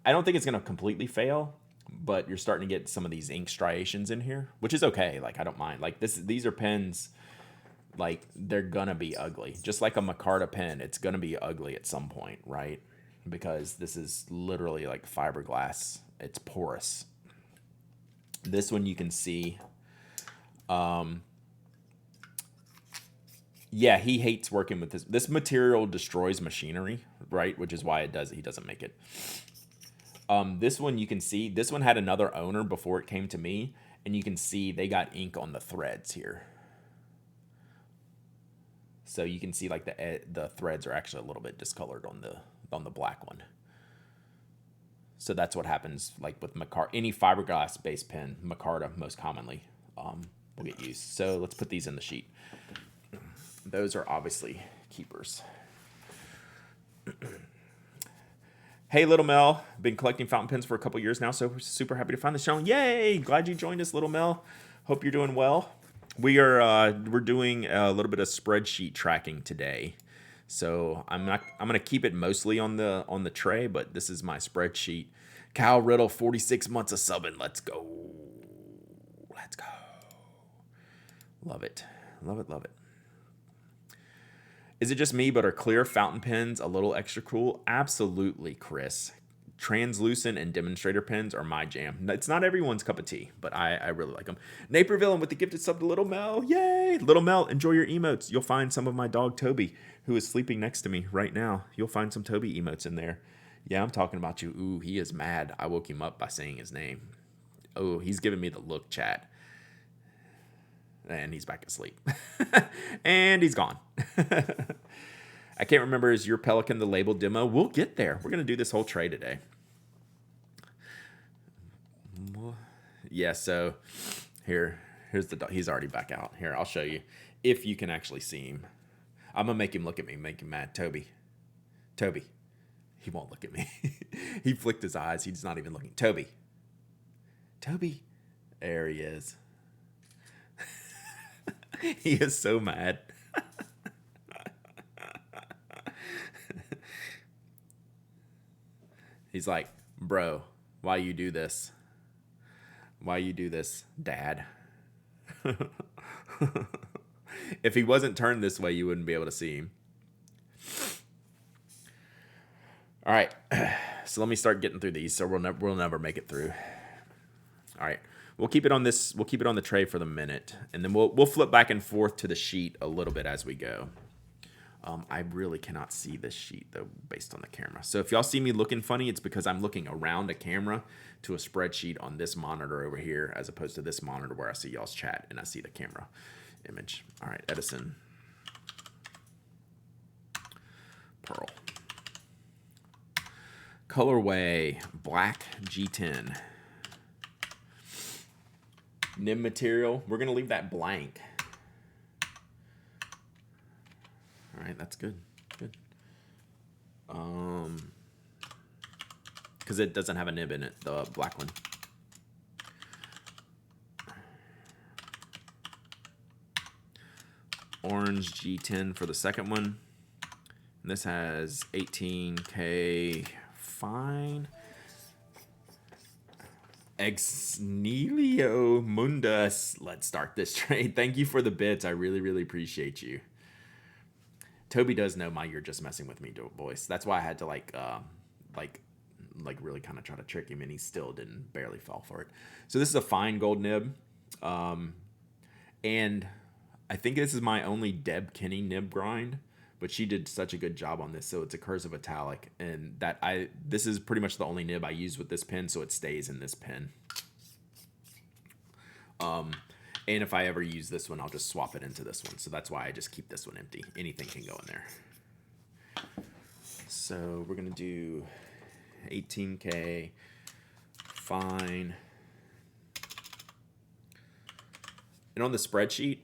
I don't think it's gonna completely fail, but you're starting to get some of these ink striations in here, which is okay. Like I don't mind. Like these are pens. Like they're gonna be ugly, just like a Micarta pen. It's gonna be ugly at some point, right? Because this is literally like fiberglass. It's porous. This one you can see. Yeah, he hates working with this. This material destroys machinery, right? Which is why he doesn't make it. This one you can see. This one had another owner before it came to me, and you can see they got ink on the threads here. So you can see like the threads are actually a little bit discolored on the black one. So that's what happens like with Micarta. Any fiberglass based pen, Micarta most commonly will get used. So let's put these in the sheet. Those are obviously keepers. Hey, Little Mel. Been collecting fountain pens for a couple years now, so super happy to find this channel. Yay! Glad you joined us, Little Mel. Hope you're doing well. We're doing a little bit of spreadsheet tracking today. So I'm gonna keep it mostly on the tray, but this is my spreadsheet. Cal Riddle, 46 months of subbing. Let's go. Let's go. Love it. Love it, love it. Is it just me, but are clear fountain pens a little extra cool? Absolutely, Chris. translucent and demonstrator pens are my jam. It's not everyone's cup of tea, but I really like them. Naperville with the gifted sub to Little Mel. Yay! Little Mel, enjoy your emotes. You'll find some of my dog Toby, who is sleeping next to me right now. You'll find some Toby emotes in there. Yeah, I'm talking about you. Ooh, he is mad. I woke him up by saying his name. Oh, he's giving me the look, chat. And he's back asleep. And he's gone. I can't remember, is your Pelican the label demo? We'll get there. We're going to do this whole tray today. Yeah, so here's the dog. He's already back out. Here, I'll show you if you can actually see him. I'm going to make him look at me, make him mad. Toby. He won't look at me. He flicked his eyes. He's not even looking. Toby. There he is. He is so mad. He's like, bro, why you do this? Why you do this, Dad? If he wasn't turned this way, you wouldn't be able to see him. All right, so let me start getting through these. So we'll never make it through. All right, we'll keep it on this. We'll keep it on the tray for the minute, and then we'll flip back and forth to the sheet a little bit as we go. I really cannot see this sheet though, based on the camera. So if y'all see me looking funny, it's because I'm looking around a camera to a spreadsheet on this monitor over here, as opposed to this monitor where I see y'all's chat and I see the camera image. All right, Edison. Pearl. Colorway, black G10. Nib material, we're gonna leave that blank. All right, that's good. Because it doesn't have a nib in it, the black one. Orange G10 for the second one. And this has 18K fine. Exnelio Mundus. Let's start this trade. Thank you for the bits. I really, really appreciate you. Toby does know my "you're just messing with me" voice. That's why I had to like really kind of try to trick him, and he still didn't barely fall for it. So this is a fine gold nib, and I think this is my only Deb Kinney nib grind, but she did such a good job on this. So it's a cursive italic, and this is pretty much the only nib I use with this pen, so it stays in this pen. And if I ever use this one, I'll just swap it into this one. So that's why I just keep this one empty. Anything can go in there. So we're going to do 18K, fine. And on the spreadsheet,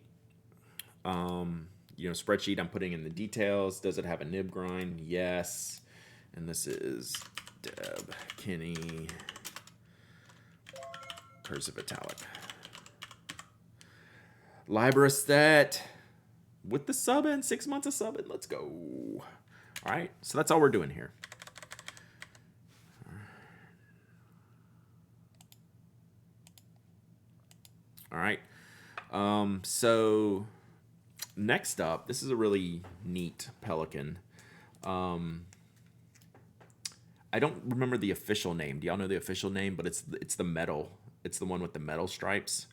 spreadsheet, I'm putting in the details. Does it have a nib grind? Yes. And this is Deb Kinney, cursive italic. Librastet with the sub-in, 6 months of sub-in. Let's go. All right, so that's all we're doing here. All right, so next up, this is a really neat Pelican. I don't remember the official name. Do y'all know the official name? But it's the metal. It's the one with the metal stripes.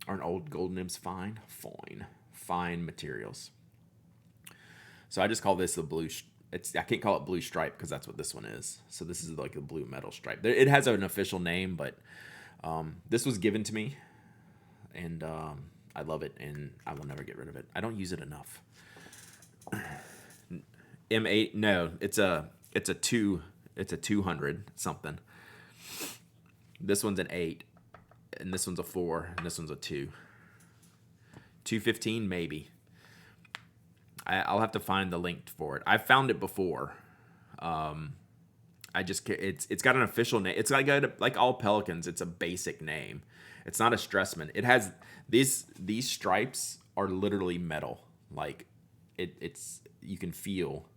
Aren't old gold nibs fine? Fine materials. So I just call this the blue. I can't call it blue stripe because that's what this one is. So this is like a blue metal stripe. It has an official name, but this was given to me, and I love it, and I will never get rid of it. I don't use it enough. M8. No, it's a 200 something. This one's an 8. And this one's a 4, and this one's a 2. 215 maybe. I'll have to find the link for it. I've found it before. It's got an official name. It's like all Pelicans. It's a basic name. It's not a Stressman. It has these stripes are literally metal. Like it's you can feel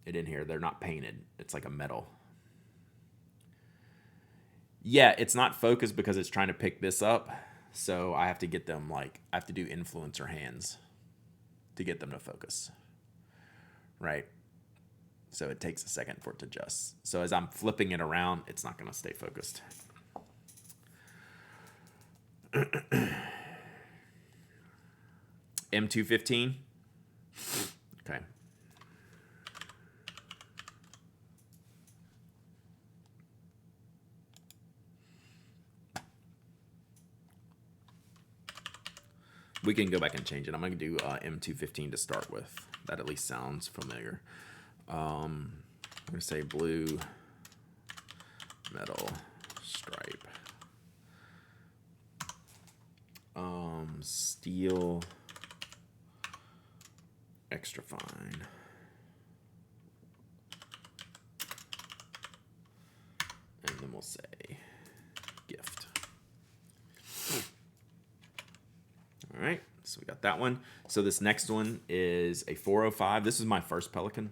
it in here. They're not painted. It's like a metal. Yeah, it's not focused because it's trying to pick this up. So I have to get them I have to do influencer hands to get them to focus. Right. So it takes a second for it to adjust. So as I'm flipping it around, it's not going to stay focused. M215. Okay. We can go back and change it. I'm going to do M215 to start with. That at least sounds familiar. I'm going to say blue metal stripe. Steel extra fine. And then we'll say gift. All right, so we got that one. So this next one is a 405. This is my first Pelican.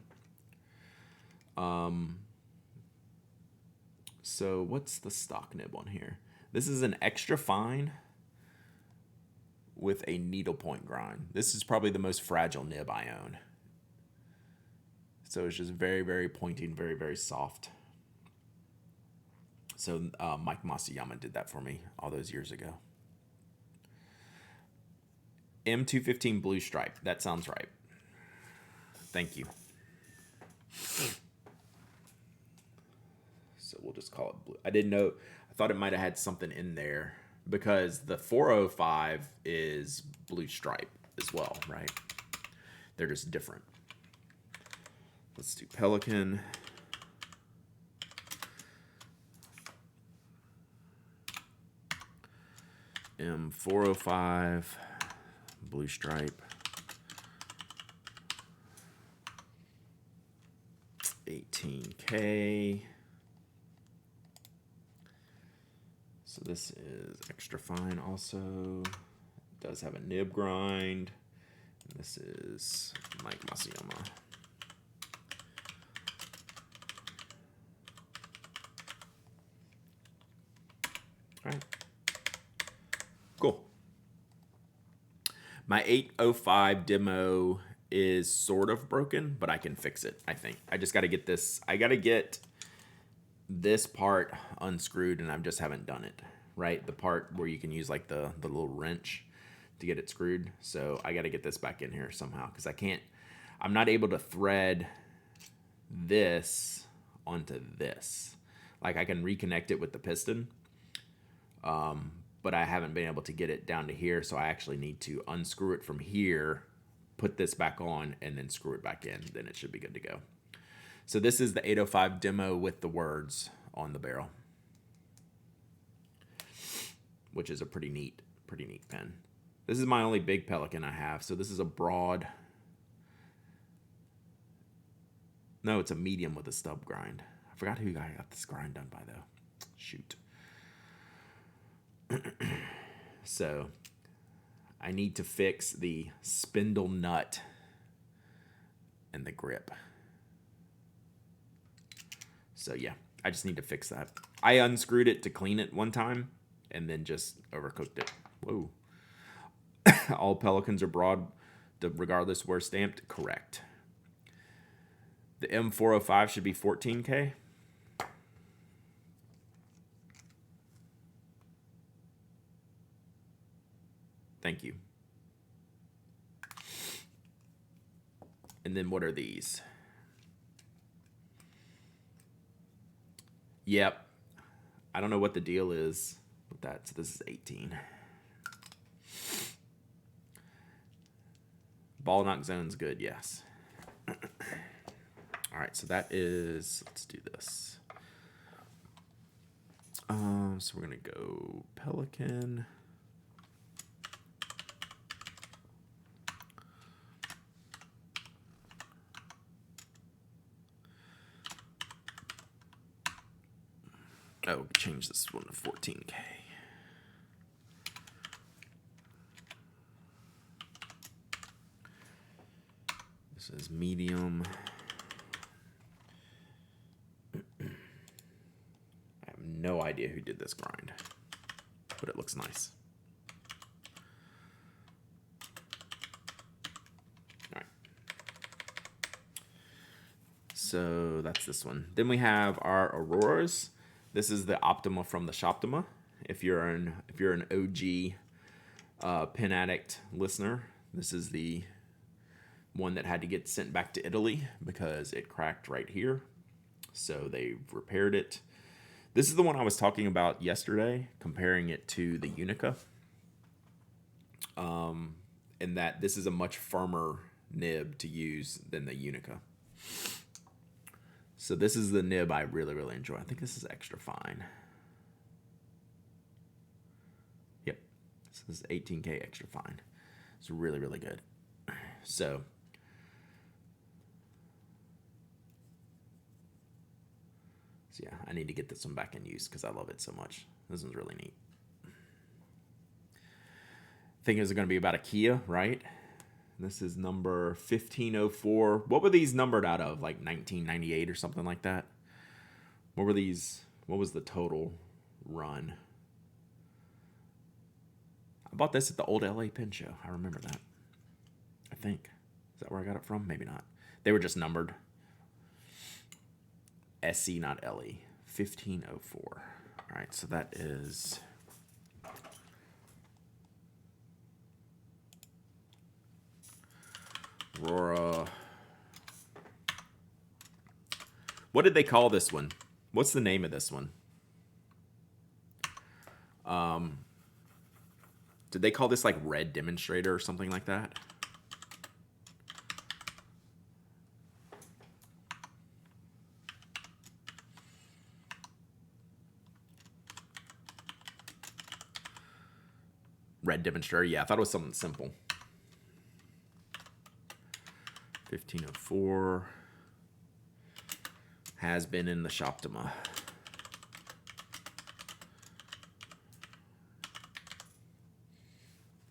So what's the stock nib on here? This is an extra fine with a needlepoint grind. This is probably the most fragile nib I own. So it's just very, very pointing, very, very soft. So Mike Masayama did that for me all those years ago. M215 blue stripe. That sounds right. Thank you. So we'll just call it blue. I didn't know. I thought it might have had something in there because the 405 is blue stripe as well, right? They're just different. Let's do Pelican. M405 blue stripe. 18K. So this is extra fine also. It does have a nib grind. And this is Mike Masayama. All right. Cool. My 805 demo is sort of broken, but I can fix it, I think. I just got to get this. I got to get this part unscrewed, and I just haven't done it, right? The part where you can use like the little wrench to get it screwed. So I got to get this back in here somehow because I'm not able to thread this onto this. Like I can reconnect it with the piston, but I haven't been able to get it down to here. So I actually need to unscrew it from here, put this back on, and then screw it back in. Then it should be good to go. So this is the 805 demo with the words on the barrel, which is a pretty neat pen. This is my only big Pelican I have. So this is a broad. No, it's a medium with a stub grind. I forgot who I got this grind done by though. Shoot. So I need to fix the spindle nut and the grip. So yeah, I just need to fix that. I unscrewed it to clean it one time and then just overcooked it. Whoa. All Pelicans are broad regardless where stamped. Correct. The M405 should be 14K. Thank you. And then what are these? Yep. I don't know what the deal is with that. So this is 18. Ball knock zone's good, yes. All right, so that is, let's do this. So we're gonna go Pelican. Oh, change this one to 14K. This is medium. I have no idea who did this grind, but it looks nice. All right. So that's this one. Then we have our Auroras. This is the Optima from the Shoptima. If you're an OG Pen Addict listener, this is the one that had to get sent back to Italy because it cracked right here. So they repaired it. This is the one I was talking about yesterday, comparing it to the Unica. In that this is a much firmer nib to use than the Unica. So this is the nib I really, really enjoy. I think this is extra fine. Yep. This is 18K extra fine. It's really, really good. So yeah, I need to get this one back in use because I love it so much. This one's really neat. I think it's going to be about a Kia, right? This is number 1504. What were these numbered out of? Like 1998 or something like that? What were these? What was the total run? I bought this at the old LA Pen Show. I remember that. I think. Is that where I got it from? Maybe not. They were just numbered. SC, not LE. 1504. All right, so that is... Aurora. What did they call this one? What's the name of this one? Did they call this like Red Demonstrator or something like that? Red Demonstrator. Yeah, I thought it was something simple. 1504 has been in the Shoptima.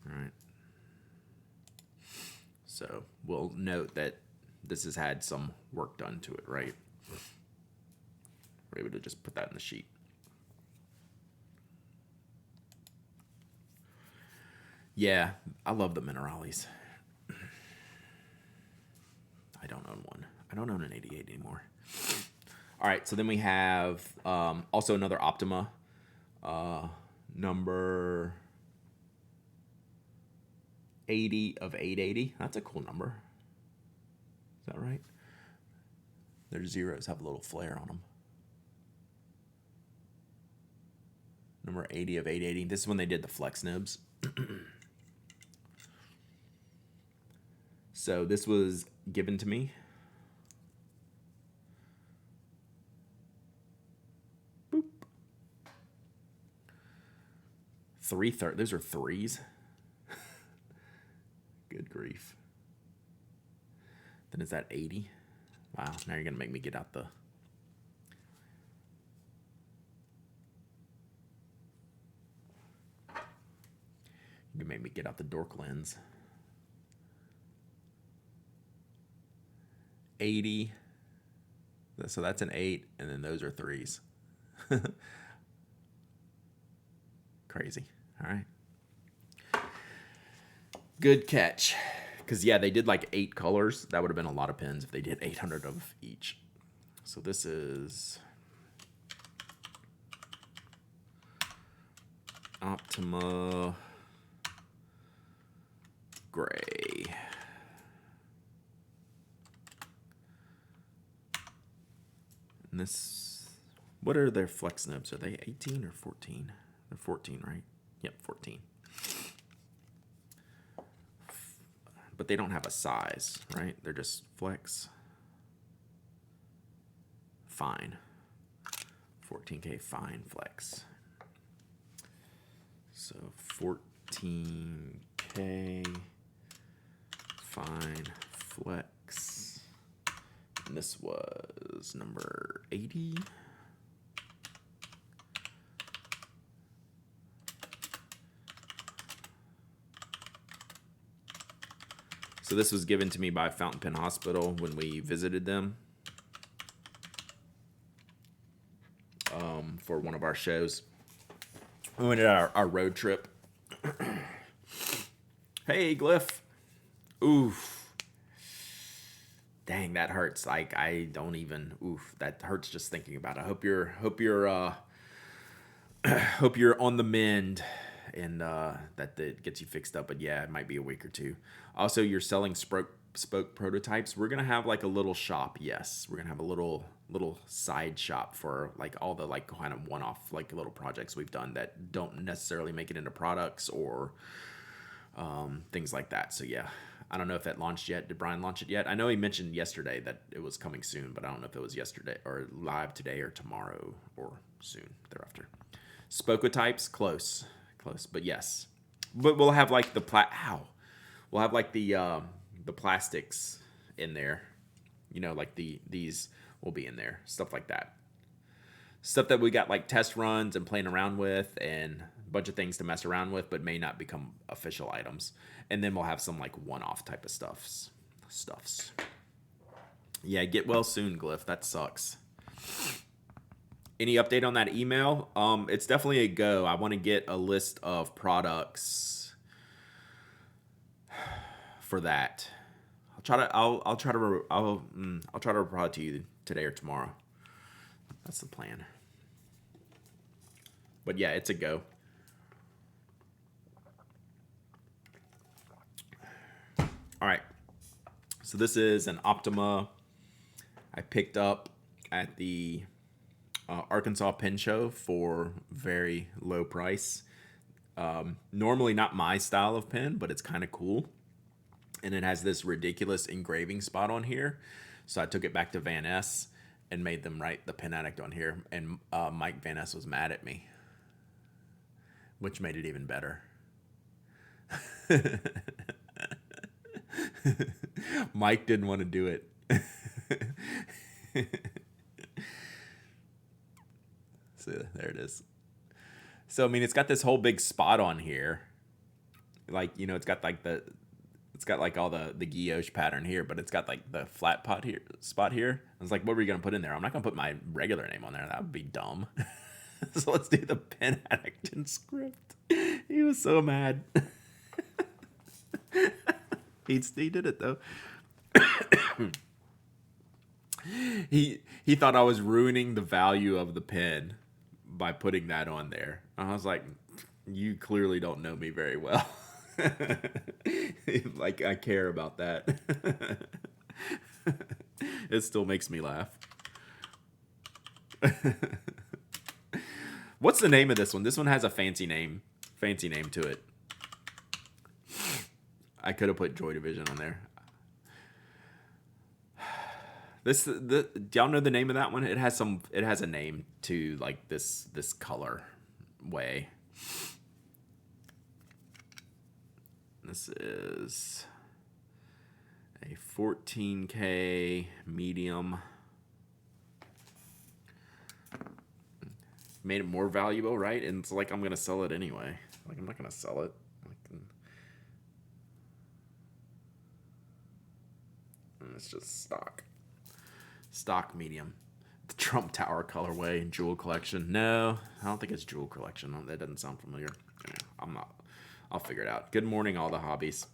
All right. So we'll note that this has had some work done to it, right? We're able to just put that in the sheet. Yeah, I love the Minerales. I don't own one. I don't own an 88 anymore. All right, so then we have also another Optima, number 80 of 880. That's a cool number. Is that right? Their zeros have a little flare on them. Number 80 of 880. This is when they did the flex nibs. So this was given to me. Boop. Those are threes. Good grief. Then is that 80? Wow, now you're gonna make me get out the... You can make me get out the dork lens. 80. So that's an 8, and then those are threes. Crazy. All right. Good catch. Because, yeah, they did like 8 colors. That would have been a lot of pens if they did 800 of each. So this is Optima Gray. And this, what are their flex nibs? Are they 18 or 14? They're 14, right? Yep, 14. But they don't have a size, right? They're just flex. Fine. 14K fine flex. So 14K fine flex. And this was number 80. So this was given to me by Fountain Pen Hospital when we visited them for one of our shows. We went on our road trip. Hey, Glyph. Oof. Dang, that hurts. Like I don't even. Oof, that hurts just thinking about it. I hope you're on the mend, and that gets you fixed up. But yeah, it might be a week or two. Also, you're selling spoke prototypes. We're gonna have like a little shop. Yes, we're gonna have a little side shop for like all the like kind of one off like little projects we've done that don't necessarily make it into products or things like that. So yeah, I don't know if that launched yet. Did Brian launch it yet? I know he mentioned yesterday that it was coming soon, but I don't know if it was yesterday or live today or tomorrow or soon thereafter. Spokotypes, close, but yes. But we'll have like we'll have like the plastics in there. You know, like these will be in there, stuff like that. Stuff that we got like test runs and playing around with and a bunch of things to mess around with, but may not become official items. And then we'll have some like one-off type of stuffs. Yeah, get well soon, Glyph. That sucks. Any update on that email? It's definitely a go. I want to get a list of products for that. I'll try to reply to you today or tomorrow. That's the plan. But yeah, it's a go. All right. So this is an Optima I picked up at the Arkansas Pen Show for very low price. Normally not my style of pen, but it's kind of cool. And it has this ridiculous engraving spot on here. So I took it back to Van Ness and made them write the Pen Addict on here. And Mike Van Ness was mad at me, which made it even better. Mike didn't want to do it. So there it is. So I mean, it's got this whole big spot on here, like it's got like all the guilloche pattern here, but it's got like the flat spot here. I was like, what were you gonna put in there? I'm not gonna put my regular name on there. That would be dumb. So let's do the Pen Addict script. He was so mad. He did it though. He thought I was ruining the value of the pen by putting that on there. I was like, you clearly don't know me very well. Like I care about that. It still makes me laugh. What's the name of this one? This one has a fancy name to it. I could have put Joy Division on there. Do y'all know the name of that one? It has a name to like this color way. This is a 14K medium. Made it more valuable, right? And it's like I'm gonna sell it anyway. Like I'm not gonna sell it. It's just stock medium. The Trump Tower colorway, Jewel Collection. No, I don't think it's Jewel Collection. That doesn't sound familiar. I'm not. I'll figure it out. Good morning, all the hobbies.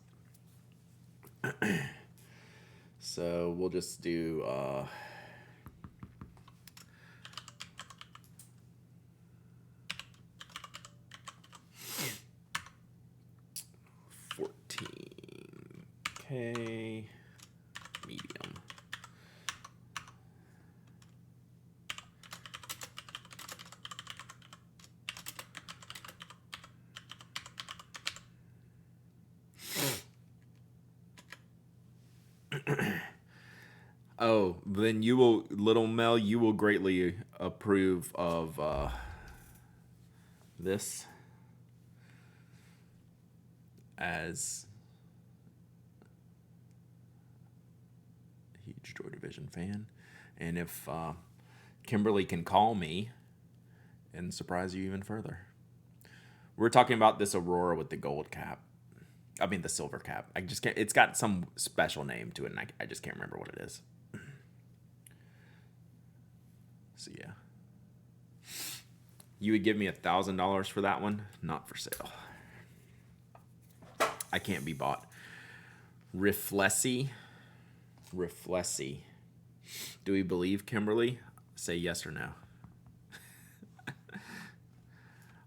So we'll just do 14K medium. Oh, then Little Mel, you will greatly approve of this as a huge Joy Division fan. And if Kimberly can call me and surprise you even further. We're talking about this Aurora with the gold cap. I mean the silver cap. I just can't. It's got some special name to it, and I just can't remember what it is. So yeah, you would give me $1,000 for that one? Not for sale. I can't be bought. Riflesi. Reflessi. Do we believe Kimberly? Say yes or no.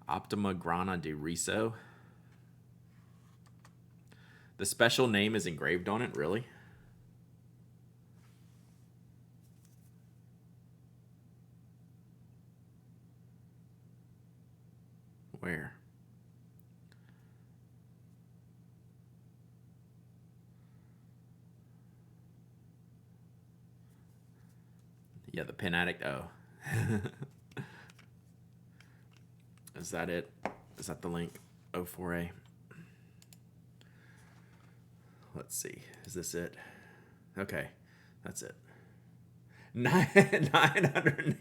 Optima Grana di Riso. The special name is engraved on it, really? Where? Yeah, the Pen Addict. Oh. Is that it? Is that the link? O4A. Let's see. Is this it? Okay. That's it. 980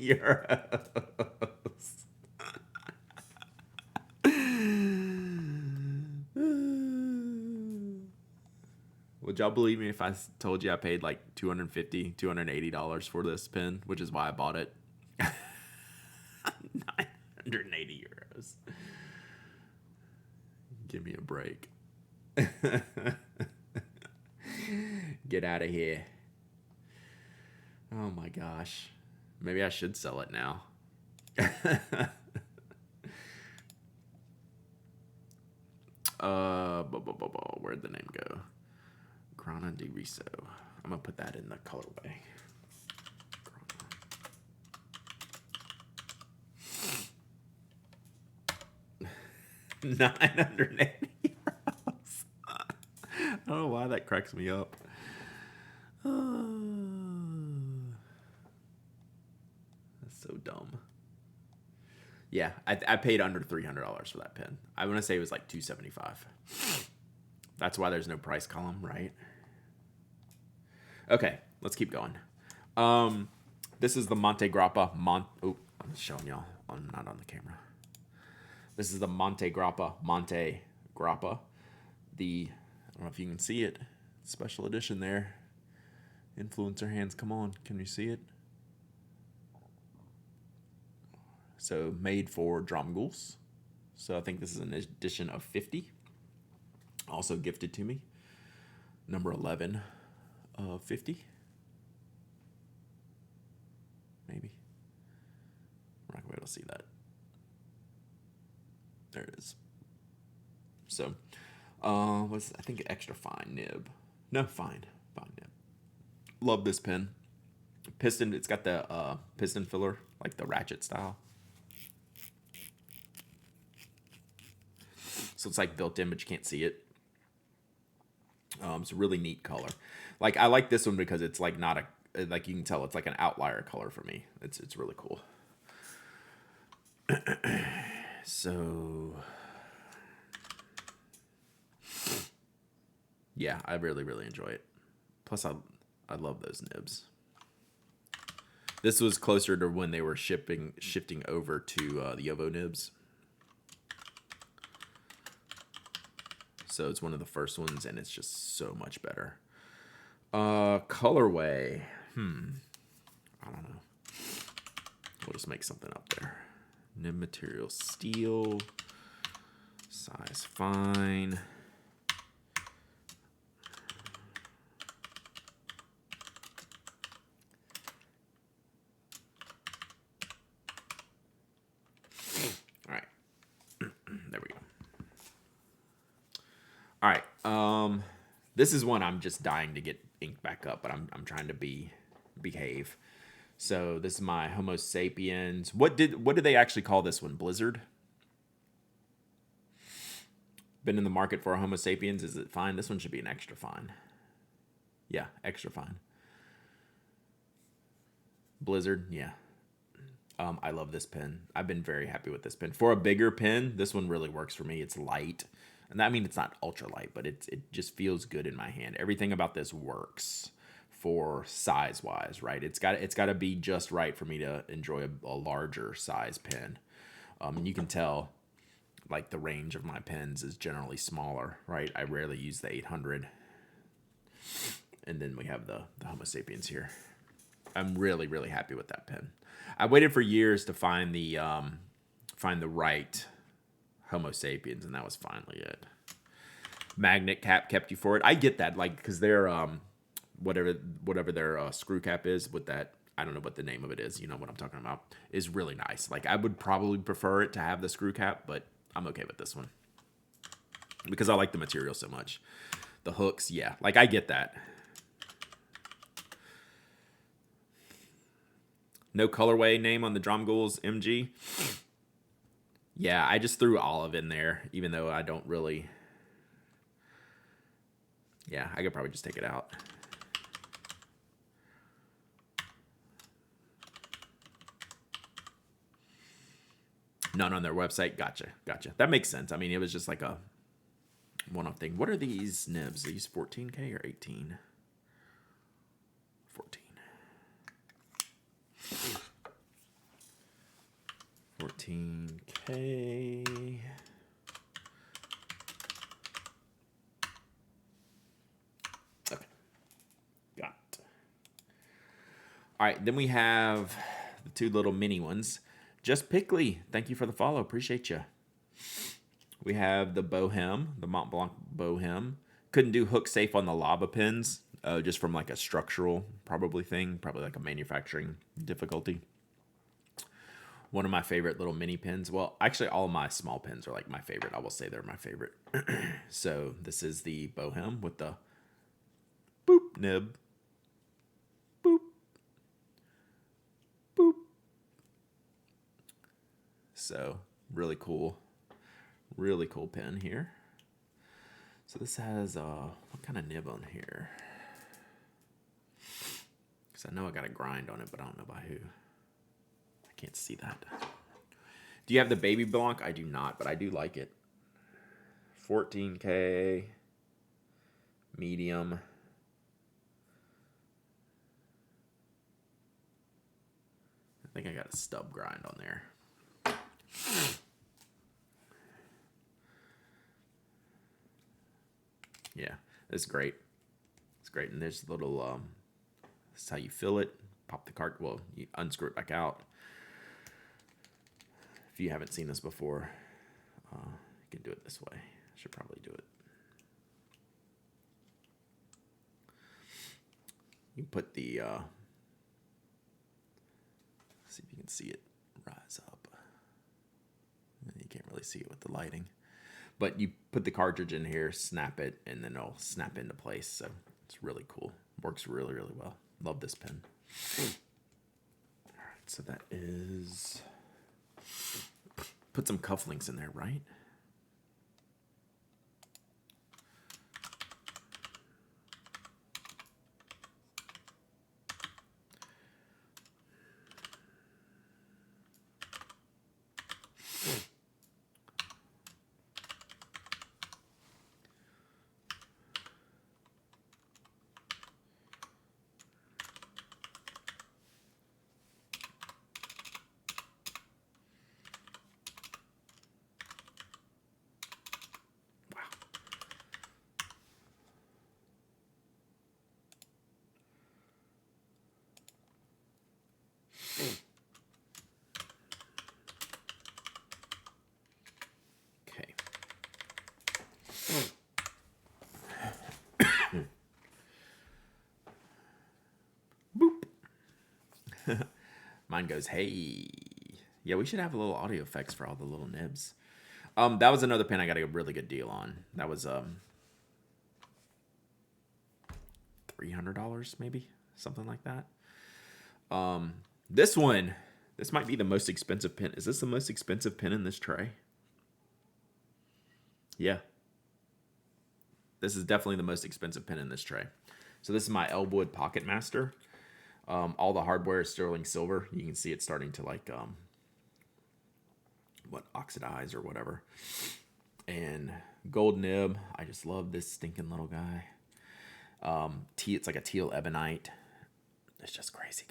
euros. Would y'all believe me if I told you I paid like $250, $280 for this pen, which is why I bought it? 980 euros. Give me a break. Get out of here. Oh my gosh. Maybe I should sell it now. Where'd the name go? Grana di Riso. I'm gonna put that in the colorway. 980 euros. I don't know why that cracks me up. That's so dumb. Yeah, I paid under $300 for that pen. I want to say it was like $275. That's why there's no price column, right? Okay, let's keep going. This is the Monte Grappa. Oh, I'm showing y'all. I'm not on the camera. This is the Monte Grappa. The, I don't know if you can see it. Special edition there. Influencer hands, come on. Can you see it? So made for Dromgools. So I think this is an edition of 50. Also gifted to me. Number 11 of 50. Maybe. I'm not going to be able to see that. There it is. So, what's, I think, extra fine nib. No, fine nib. Love this pen. Piston, it's got the piston filler, like the ratchet style. So it's like built in, but you can't see it. It's a really neat color. Like, I like this one because it's like not a, like you can tell it's like an outlier color for me. It's really cool. So, yeah, I really, really enjoy it. Plus, I love those nibs. This was closer to when they were shifting over to the Yovo nibs. So it's one of the first ones, and it's just so much better. Colorway. I don't know. We'll just make something up there. Nib material steel. Size fine. All right. There we go. All right. This is one I'm just dying to get inked back up, but I'm trying to behave. So this is my Homo sapiens. What did they actually call this one? Blizzard? Been in the market for a Homo sapiens. Is it fine? This one should be an extra fine. Yeah, extra fine. Blizzard, yeah. I love this pen. I've been very happy with this pen. For a bigger pen, this one really works for me. It's light. And I mean, it's not ultra light, but it just feels good in my hand. Everything about this works for size wise, right? It's got to be just right for me to enjoy a larger size pen. And you can tell like the range of my pens is generally smaller, right? I rarely use the 800. And then we have the Homo sapiens here. I'm really, really happy with that pen. I waited for years to find the right Homo sapiens, and that was finally it. Magnet cap kept you for it. I get that, like, because they're whatever their screw cap is with that. I don't know what the name of it is. You know what I'm talking about. Is really nice. Like I would probably prefer it to have the screw cap, but I'm okay with this one because I like the material so much. The hooks, yeah, like I get that. No colorway name on the Dromgools MG. Yeah, I just threw olive in there, even though I don't really. Yeah, I could probably just take it out. None on their website. Gotcha. That makes sense. I mean, it was just like a one-off thing. What are these nibs? Are these 14K or 18? 14. 14K. Okay. Got it. All right, then we have the two little mini ones. Just Pickley, thank you for the follow. Appreciate you. We have the Bohem, the Mont Blanc Bohem. Couldn't do hook safe on the lava pins, just from like a structural probably like a manufacturing difficulty. One of my favorite little mini pins. Well, actually, all of my small pins are like my favorite. I will say they're my favorite. So this is the Bohem with the boop nib. Boop. Boop. So really cool pin here. So this has what kind of nib on here? Because I know I got a grind on it, but I don't know by who. I can't see that. Do you have the Baby Blanc? I do not, but I do like it. 14K. Medium. I think I got a stub grind on there. Yeah, it's great. It's great. And there's a little, this is how you fill it. Pop the cart. Well, you unscrew it back out. If you haven't seen this before, you can do it this way. I should probably do it. You put the, see if you can see it rise up. You can't really see it with the lighting. But you put the cartridge in here, snap it, and then it'll snap into place. So it's really cool. Works really, really well. Love this pen. All right, so that is... Put some cufflinks in there, right? Mine goes, hey. Yeah, we should have a little audio effects for all the little nibs. That was another pen I got a really good deal on. That was $300 maybe, something like that. This one, this might be the most expensive pen. Is this the most expensive pen in this tray? Yeah. This is definitely the most expensive pen in this tray. So this is my Elwood Pocket Master. All the hardware is sterling silver. You can see it starting to like, oxidize or whatever. And gold nib. I just love this stinking little guy. It's like a teal ebonite. It's just crazy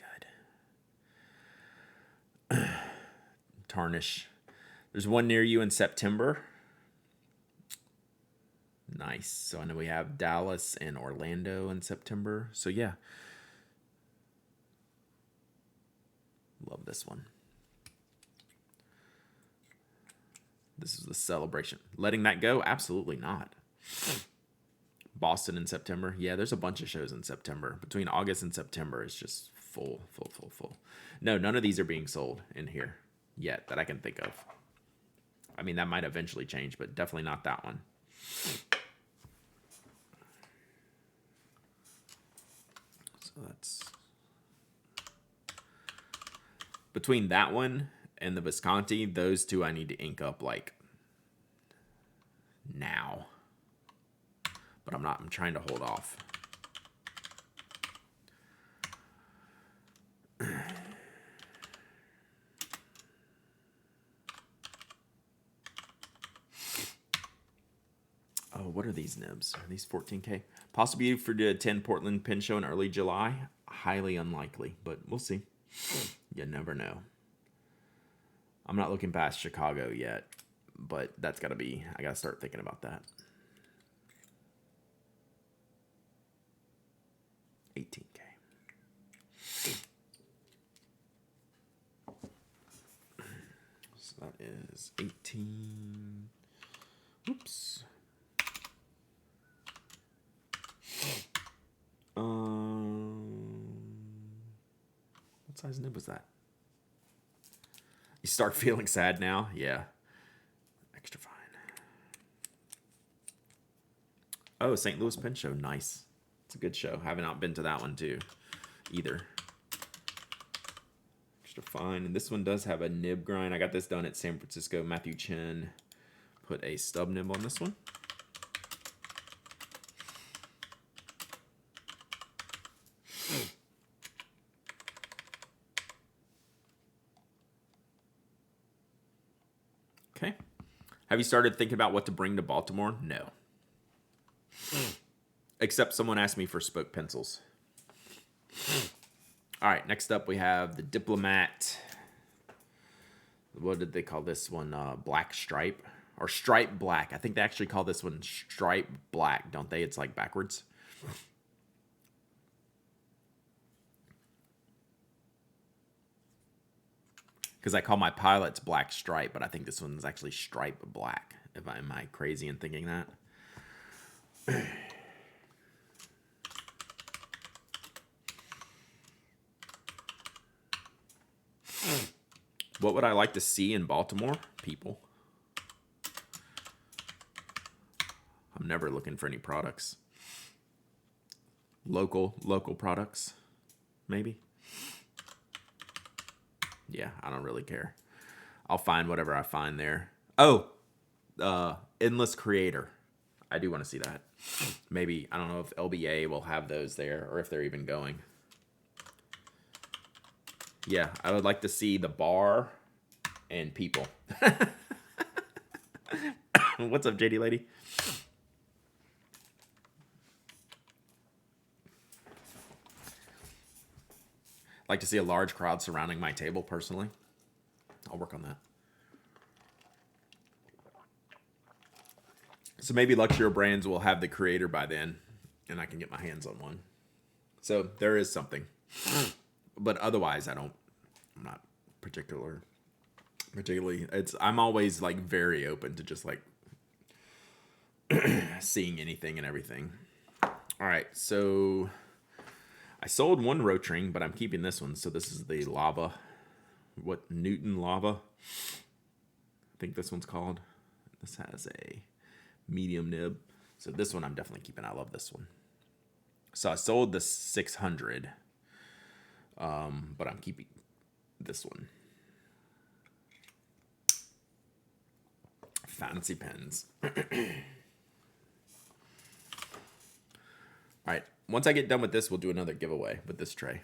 good. Tarnish. There's one near you in September. Nice. So I know we have Dallas and Orlando in September. So yeah. Love this one. This is the celebration. Letting that go? Absolutely not. Boston in September. Yeah, there's a bunch of shows in September. Between August and September, it's just full, full, full, full. No, none of these are being sold in here yet that I can think of. I mean, that might eventually change, but definitely not that one. So that's between that one and the Visconti, those two I need to ink up like now. But I'm trying to hold off. Oh, what are these nibs? Are these 14K? Possibly for the 10 Portland Pin Show in early July? Highly unlikely, but we'll see. You never know. I'm not looking past Chicago yet, but that's got to be, I got to start thinking about that. 18K. So that is 18. Oops. What size nib was that? You start feeling sad now? Yeah. Extra fine. Oh, St. Louis Pin Show. Nice. It's a good show. I have not been to that one too either. Extra fine. And this one does have a nib grind. I got this done at San Francisco. Matthew Chen put a stub nib on this one. Okay. Have you started thinking about what to bring to Baltimore? No. Except someone asked me for spoke pencils. All right, next up we have the Diplomat. What did they call this one? Black Stripe? Or Stripe Black. I think they actually call this one Stripe Black, don't they? It's like backwards. Because I call my pilots Black Stripe, but I think this one's actually Stripe Black. Am I crazy in thinking that? What would I like to see in Baltimore? People. I'm never looking for any products. Local products, maybe. Yeah, I don't really care. I'll find whatever I find there. Oh, Endless Creator. I do want to see that. Maybe, I don't know if LBA will have those there or if they're even going. Yeah, I would like to see the bar and people. What's up, JD lady? Like to see a large crowd surrounding my table personally. I'll work on that. So maybe Luxury Brands will have the Creator by then and I can get my hands on one. So there is something. But otherwise I'm not particularly I'm always like very open to just like seeing anything and everything. All right, so I sold one Rotring, but I'm keeping this one. So this is the Lava. What, Newton Lava? I think this one's called. This has a medium nib. So this one I'm definitely keeping. I love this one. So I sold the 600, but I'm keeping this one. Fancy pens. All right. Once I get done with this, we'll do another giveaway with this tray.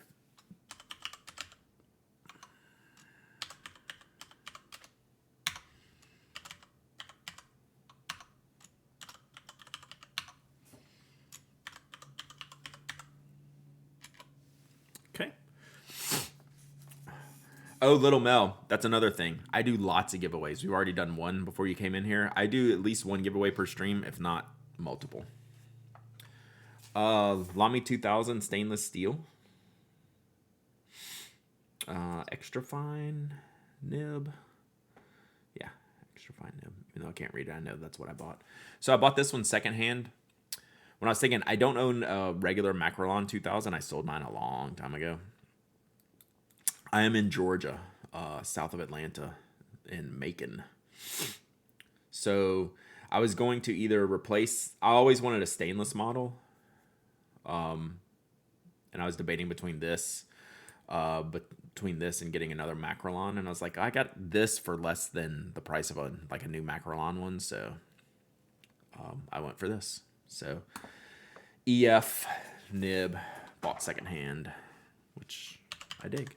Okay. Oh, Little Mel. That's another thing. I do lots of giveaways. We've already done one before you came in here. I do at least one giveaway per stream, if not multiple. Lamy 2000 stainless steel. Extra fine nib. Yeah, extra fine nib. Even though I can't read it, I know that's what I bought. So I bought this one secondhand When I was thinking, I don't own a regular Macrolon 2000. I sold mine a long time ago. I am in Georgia, south of Atlanta, in Macon. So I was going to either replace. I always wanted a stainless model, and I was debating between this and getting another Macrolon, and I was like, I got this for less than the price of a new Macrolon one, so I went for this. So EF nib, bought secondhand, which I dig.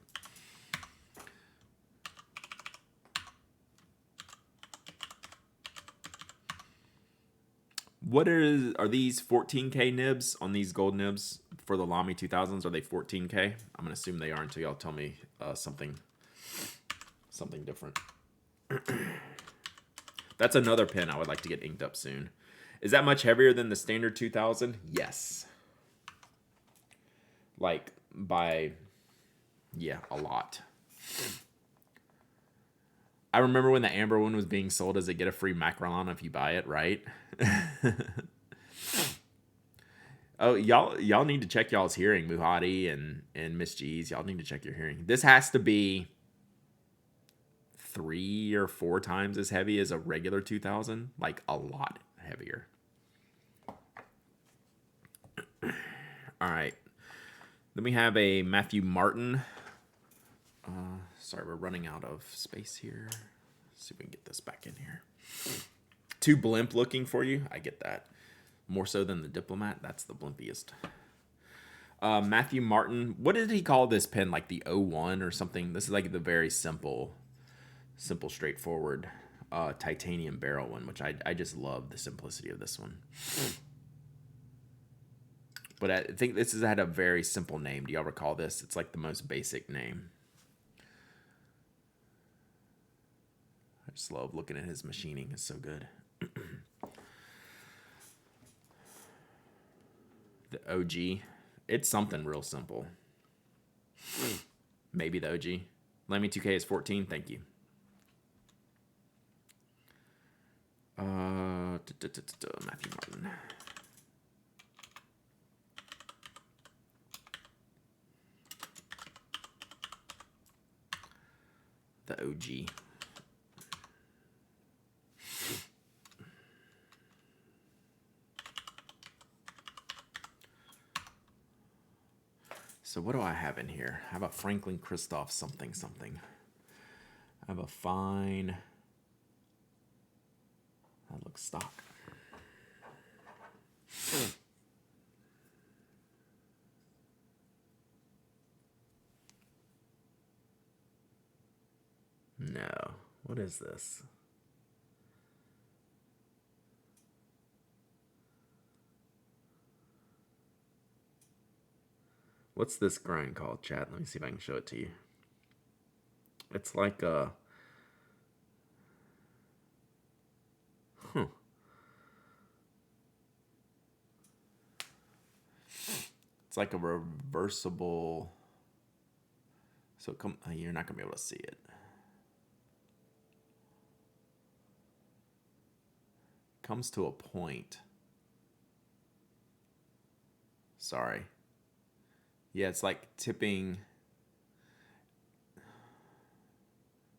What are these 14K nibs on these gold nibs for the Lamy 2000s? Are they 14K? I'm gonna assume they are until y'all tell me something different. That's another pen I would like to get inked up soon. Is that much heavier than the standard 2000? Yes. Like by, yeah, a lot. I remember when the amber one was being sold as a get a free Macrolon if you buy it, right? Oh, y'all need to check y'all's hearing, Muhadi and Miss G's. Y'all need to check your hearing. This has to be 3 or 4 times as heavy as a regular 2000, like a lot heavier. All right. Then we have a Matthew Martin. Sorry, we're running out of space here. Let's see if we can get this back in here. Too blimp looking for you. I get that. More so than the Diplomat. That's the blimpiest. Matthew Martin. What did he call this pen? Like the 01 or something? This is like the very simple, straightforward titanium barrel one, which I just love the simplicity of this one. But I think this has had a very simple name. Do y'all recall this? It's like the most basic name. I just love looking at his machining. It's so good. The OG. It's something real simple. Maybe the OG. Lamy 2K is 14. Thank you. Matthew Martin. The OG. So what do I have in here? I have a Franklin Christoph something. I have a fine. That looks stock. No. What is this? What's this grind called, chat? Let me see if I can show it to you. It's like a... It's like a reversible... So you're not going to be able to see it. Comes to a point. Sorry. Yeah, it's like tipping.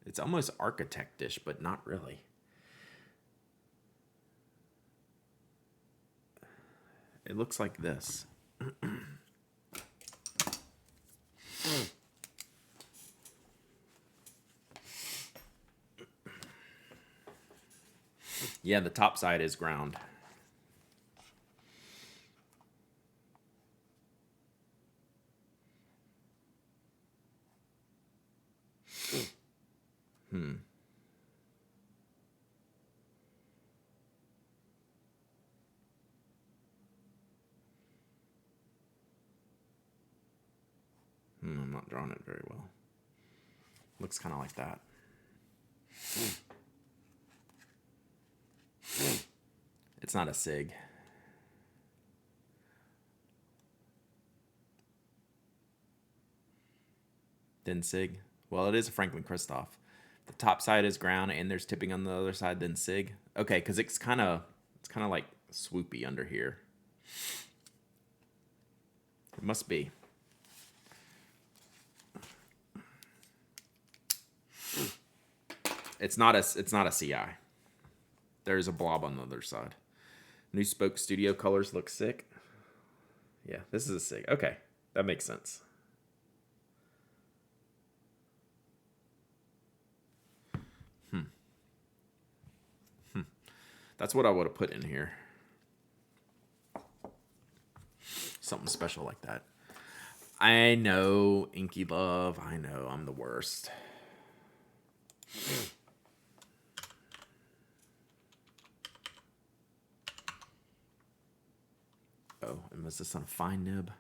It's almost architectish, but not really. It looks like this. Yeah, the top side is ground. I'm not drawing it very well. Looks kind of like that. It's not a SIG. Then SIG. Well, it is a Franklin Christoph. The top side is ground, and there's tipping on the other side. Then SIG. Okay, because it's kind of like swoopy under here. It must be. It's not a CI. There's a blob on the other side. New spoke studio colors look sick. Yeah, this is a sick. Okay, that makes sense. That's what I would have put in here. Something special like that. I know, Inky Love. I know, I'm the worst. Oh, and was this on a fine nib?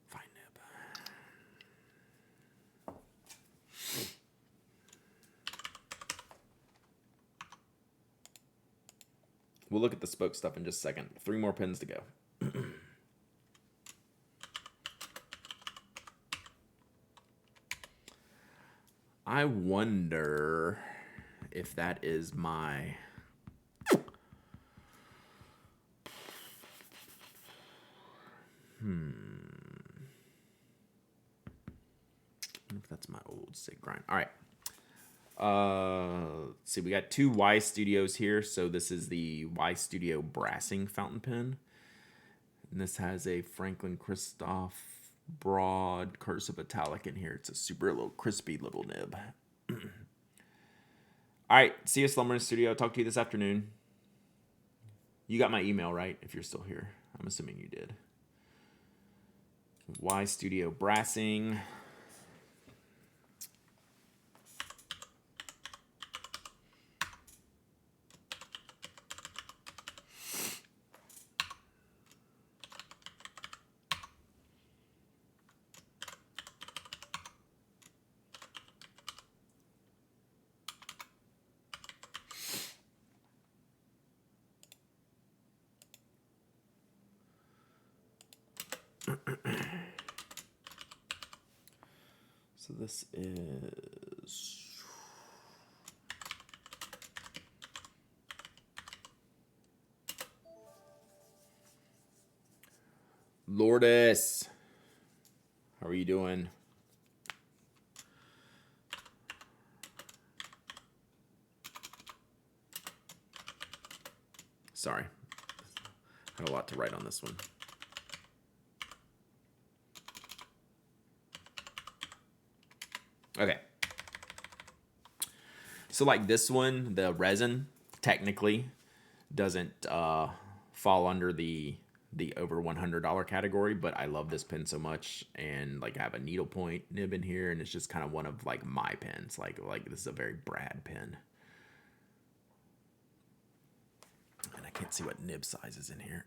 Fine nib. We'll look at the spoke stuff in just a second. 3 more pins to go. I wonder if that is my... If that's my old SIG grind. All right. Let's see. We got 2 Y Studios here. So this is the Y Studio Brassing fountain pen. And this has a Franklin Christoph broad cursive italic in here. It's a super little crispy little nib. All right. See you, Slumber in Studio. Talk to you this afternoon. You got my email, right? If you're still here. I'm assuming you did. Y Studio Brassing. So this is Lourdes. How are you doing? Sorry. Had a lot to write on this one. Okay. So like this one, the resin technically doesn't fall under the over $100 category, but I love this pen so much, and like I have a needlepoint nib in here, and it's just kind of one of like my pens. Like this is a very Brad pen. And I can't see what nib size is in here.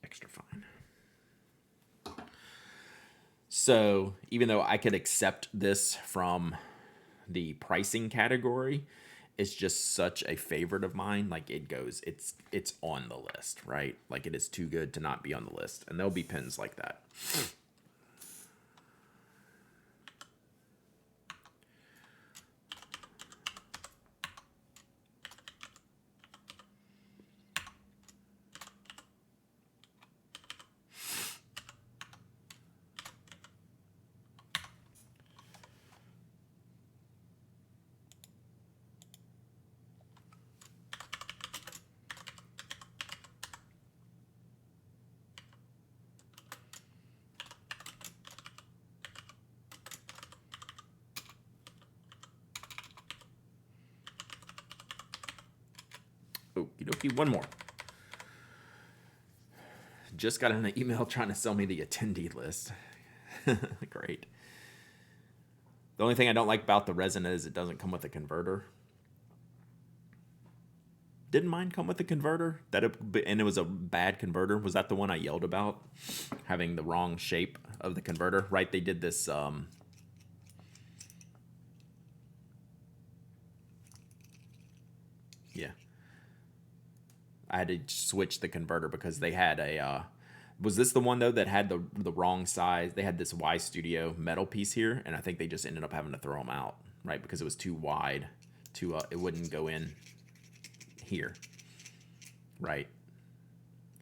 Extra fine. So even though I could accept this from the pricing category, it's just such a favorite of mine. Like it's on the list, right? Like it is too good to not be on the list. And there'll be pens like that. Okie dokie, one more. Just got an email trying to sell me the attendee list. Great. The only thing I don't like about the resin is it doesn't come with a converter. Didn't mine come with a converter? And it was a bad converter. Was that the one I yelled about? Having the wrong shape of the converter, right? They did this. Yeah. I had to switch the converter because they had a... was this the one, though, that had the wrong size? They had this Y Studio metal piece here, and I think they just ended up having to throw them out, right? Because it was too wide. It wouldn't go in. here, right?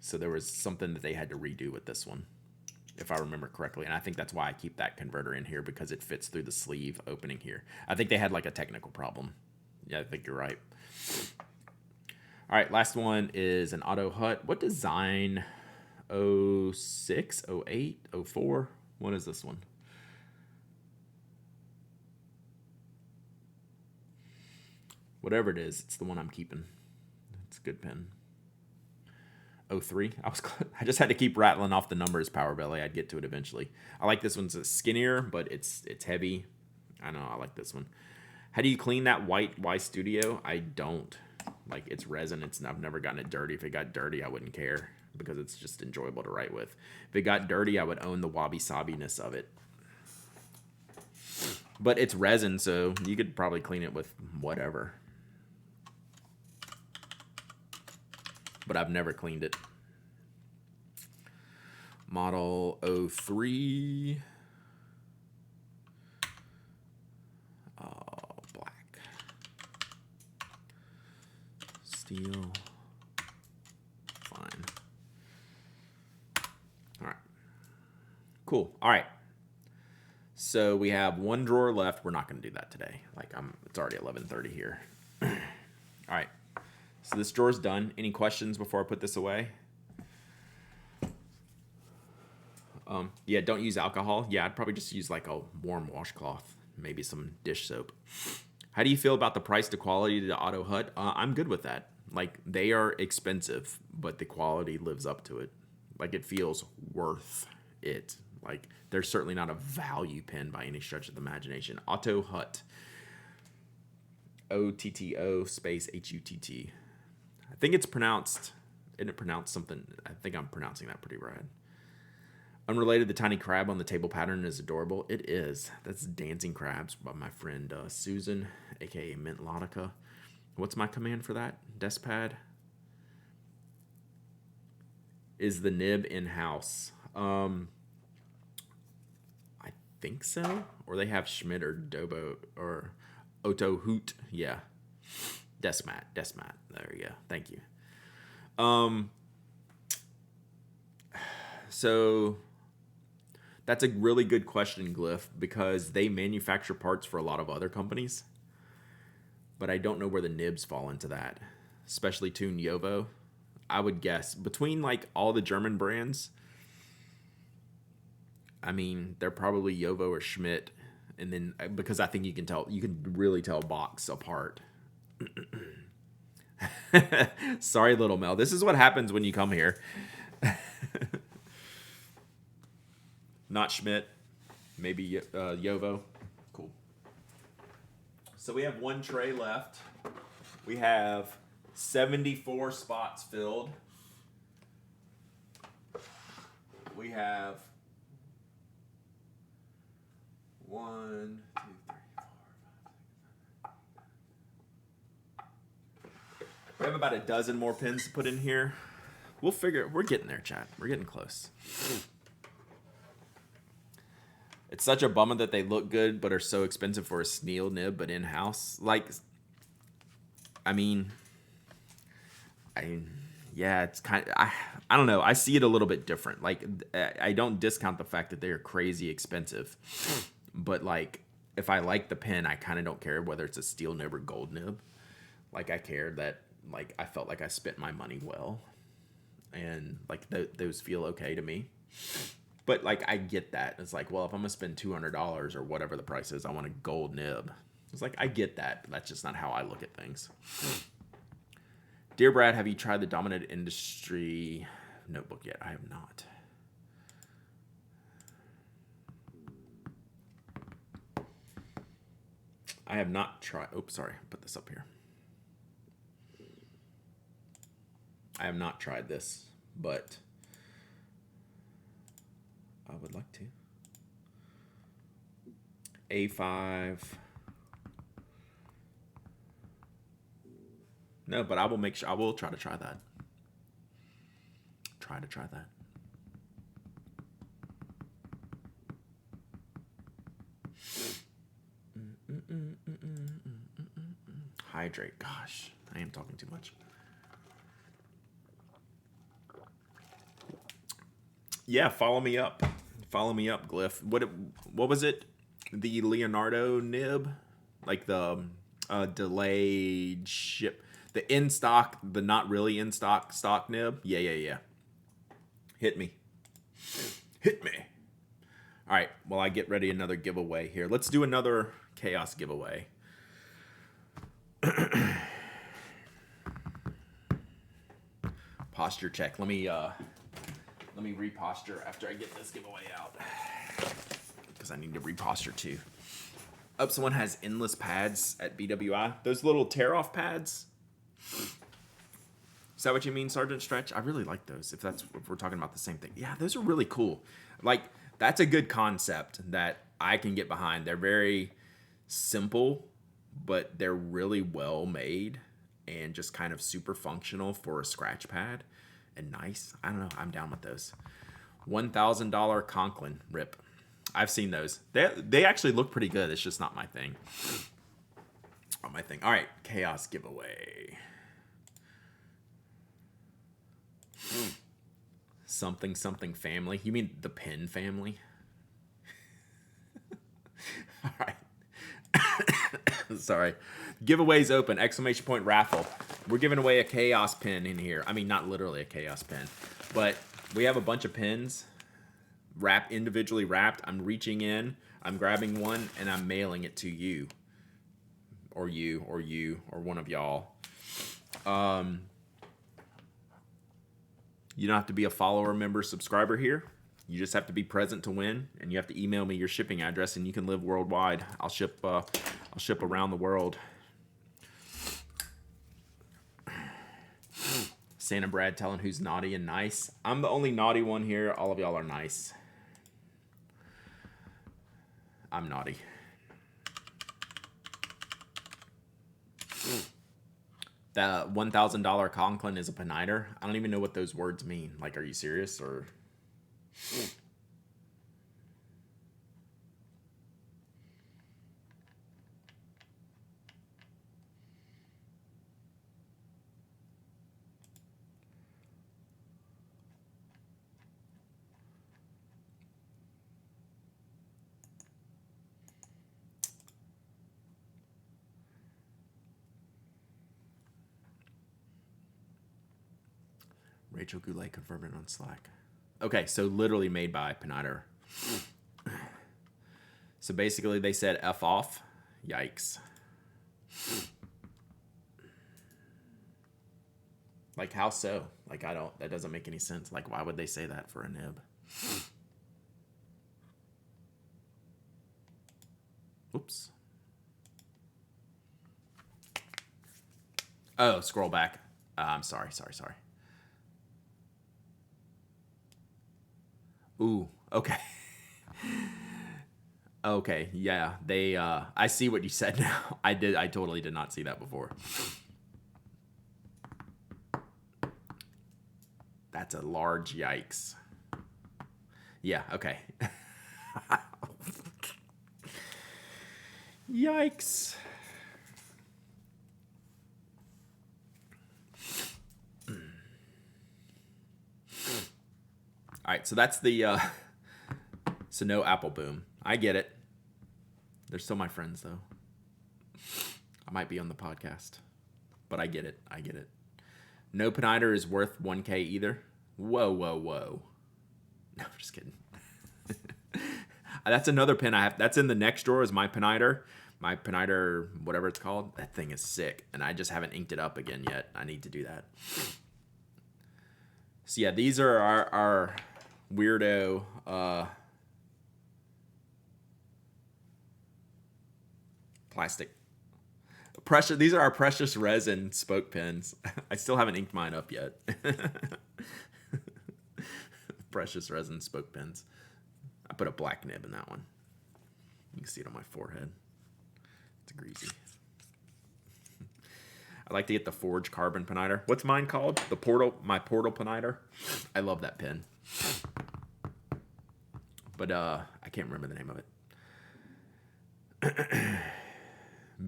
So there was something that they had to redo with this one, if I remember correctly. And I think that's why I keep that converter in here, because it fits through the sleeve opening here. I think they had like a technical problem. Yeah, I think you're right. All right, last one is an Auto Hut. What design? 06, 08, 04? What is this one? Whatever it is, it's the one I'm keeping. It's a good pen. 03. I just had to keep rattling off the numbers, Power Belly. I'd get to it eventually. I like this one's skinnier, but it's heavy. I know, I like this one. How do you clean that white Y Studio? I don't. Like, it's resin. I've never gotten it dirty. If it got dirty, I wouldn't care, because it's just enjoyable to write with. If it got dirty, I would own the wabi-sabiness of it. But it's resin, so you could probably clean it with whatever. But I've never cleaned it. Model 03. Black. Steel. Fine. All right. Cool. All right. So we have one drawer left. We're not going to do that today. It's already 11:30 here. All right. So this drawer's done. Any questions before I put this away? Yeah, don't use alcohol. Yeah, I'd probably just use like a warm washcloth, maybe some dish soap. How do you feel about the price to quality to Auto Hut? I'm good with that. Like, they are expensive, but the quality lives up to it. Like, it feels worth it. Like, they're certainly not a value pen by any stretch of the imagination. Auto Hut. OTTO space HUTT. I think it's pronounced, isn't it pronounced something? I think I'm pronouncing that pretty right. Unrelated, the tiny crab on the table pattern is adorable. It is. That's Dancing Crabs by my friend Susan, aka Mint Lotica. What's my command for that? Deskpad? Is the nib in-house? I think so. Or they have Schmidt or Dobo or Otto Hoot. Yeah. Deskmat. There you go. Thank you. So that's a really good question, Glyph, because they manufacture parts for a lot of other companies. But I don't know where the nibs fall into that. Especially Tune Yovo. I would guess between like all the German brands, I mean, they're probably Yovo or Schmidt. And then, because I think you can really tell Box apart. Sorry, Little Mel. This is what happens when you come here. Not Schmidt. Maybe Yovo. Cool. So we have one tray left. We have 74 spots filled. We have 1, 2, 3, 4, 5, 6, 7. We have about a dozen more pins to put in here. We'll figure. We're getting there, chat. We're getting close. It's such a bummer that they look good but are so expensive for a Sneal nib, but in-house. Like, I mean, yeah, it's kind of, I don't know. I see it a little bit different. Like, I don't discount the fact that they're crazy expensive. But, like, if I like the pen, I kind of don't care whether it's a steel nib or gold nib. Like, I care that, like, I felt like I spent my money well. And, like, those feel okay to me. But, like, I get that. It's like, well, if I'm going to spend $200 or whatever the price is, I want a gold nib. It's like, I get that, but that's just not how I look at things. Dear Brad, have you tried the Dominant Industry notebook yet? I have not. I have not tried. Oops, sorry. Put this up here. I have not tried this, but I would like to. A5. No, but I will make sure. I will try to try that. Try that. Hydrate. Gosh, I am talking too much. Yeah, follow me up. Follow me up, Glyph. What was it? The Leonardo nib? Like the delayed ship. The in stock, the not really in stock nib? Yeah. Hit me. Hit me. All right, well, I get ready another giveaway here. Let's do another chaos giveaway. Posture check. Let me reposture after I get this giveaway out, because I need to reposture too. Oh, someone has endless pads at BWI. Those little tear-off pads. Is that what you mean, Sergeant Stretch? I really like those. If we're talking about the same thing, yeah, those are really cool. Like, that's a good concept that I can get behind. They're very simple, but they're really well made and just kind of super functional for a scratch pad and nice. I don't know. I'm down with those. $1,000 Conklin rip. I've seen those. They actually look pretty good. It's just not my thing. Not my thing. All right, chaos giveaway. Something family. You mean the Penn family? All right. Sorry. Giveaways open. Exclamation point raffle. We're giving away a chaos pin in here. I mean, not literally a chaos pin, but we have a bunch of pins individually wrapped. I'm reaching in, I'm grabbing one, and I'm mailing it to you, or one of y'all. You don't have to be a follower, member, subscriber here. You just have to be present to win, and you have to email me your shipping address, and you can live worldwide. I'll ship around the world. Santa Brad telling who's naughty and nice. I'm the only naughty one here. All of y'all are nice. I'm naughty. The $1,000 Conklin is a Peniter. I don't even know what those words mean. Like, are you serious or? Rachel Goulet confirmed it on Slack. Okay, so literally made by Peniter. So basically they said F off. Yikes. Like, how so? Like, that doesn't make any sense. Like, why would they say that for a nib? Oops. Oh, scroll back. I'm sorry. Ooh, okay. Okay, yeah. They I see what you said now. I totally did not see that before. That's a large yikes. Yeah, okay. Yikes. All right, so that's the so no Apple Boom. I get it. They're still my friends though. I might be on the podcast, but I get it. No Peniter is worth 1K either. Whoa. No, I'm just kidding. That's another pin I have. That's in the next drawer is my Peniter. My Peniter, whatever it's called. That thing is sick, and I just haven't inked it up again yet. I need to do that. So yeah, these are our weirdo plastic. These are our precious resin spoke pins. I still haven't inked mine up yet. Precious resin spoke pins. I put a black nib in that one. You can see it on my forehead. It's greasy. I like to get the Forge Carbon Peniter. What's mine called? My Portal Peniter. I love that pen. But I can't remember the name of it.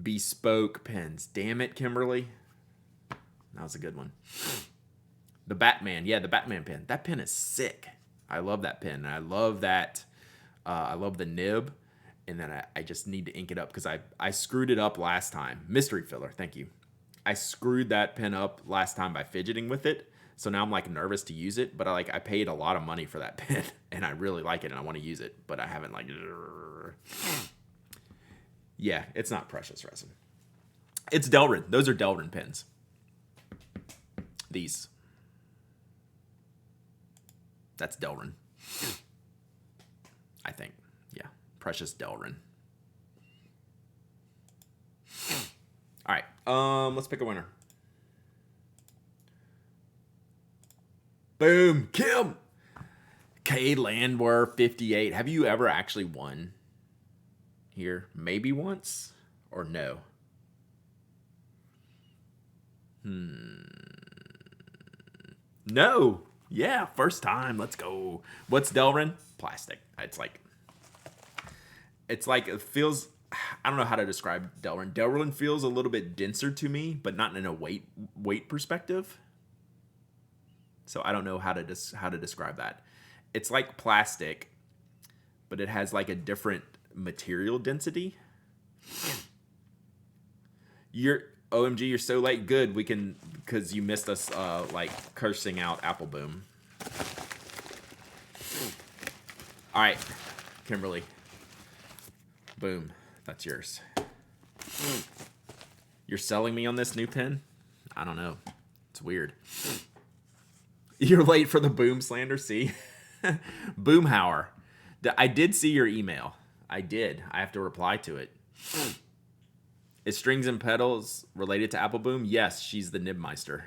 Bespoke pens. Damn it, Kimberly. That was a good one. The Batman. Yeah, the Batman pen. That pen is sick. I love that pen. I love that. I love the nib. And then I just need to ink it up because I screwed it up last time. Mystery filler, thank you. I screwed that pen up last time by fidgeting with it. So now I'm like nervous to use it, but I paid a lot of money for that pen and I really like it and I want to use it, but I haven't yeah, it's not precious resin. It's Delrin. Those are Delrin pens. These. That's Delrin. I think. Yeah. Precious Delrin. All right. Let's pick a winner. Boom. Kim. K Landwehr 58. Have you ever actually won here? Maybe once or no? No. Yeah, first time. Let's go. What's Delrin? Plastic. It feels, I don't know how to describe Delrin. Delrin feels a little bit denser to me, but not in a weight perspective. So I don't know how to describe that. It's like plastic, but it has like a different material density. OMG, you're so late. Good, we can, because you missed us cursing out Apple Boom. All right, Kimberly. Boom, that's yours. You're selling me on this new pen? I don't know. It's weird. You're late for the Boom slander, see? Boomhauer. I did see your email. I did. I have to reply to it. Is Strings and Pedals related to Apple Boom? Yes, she's the Nibmeister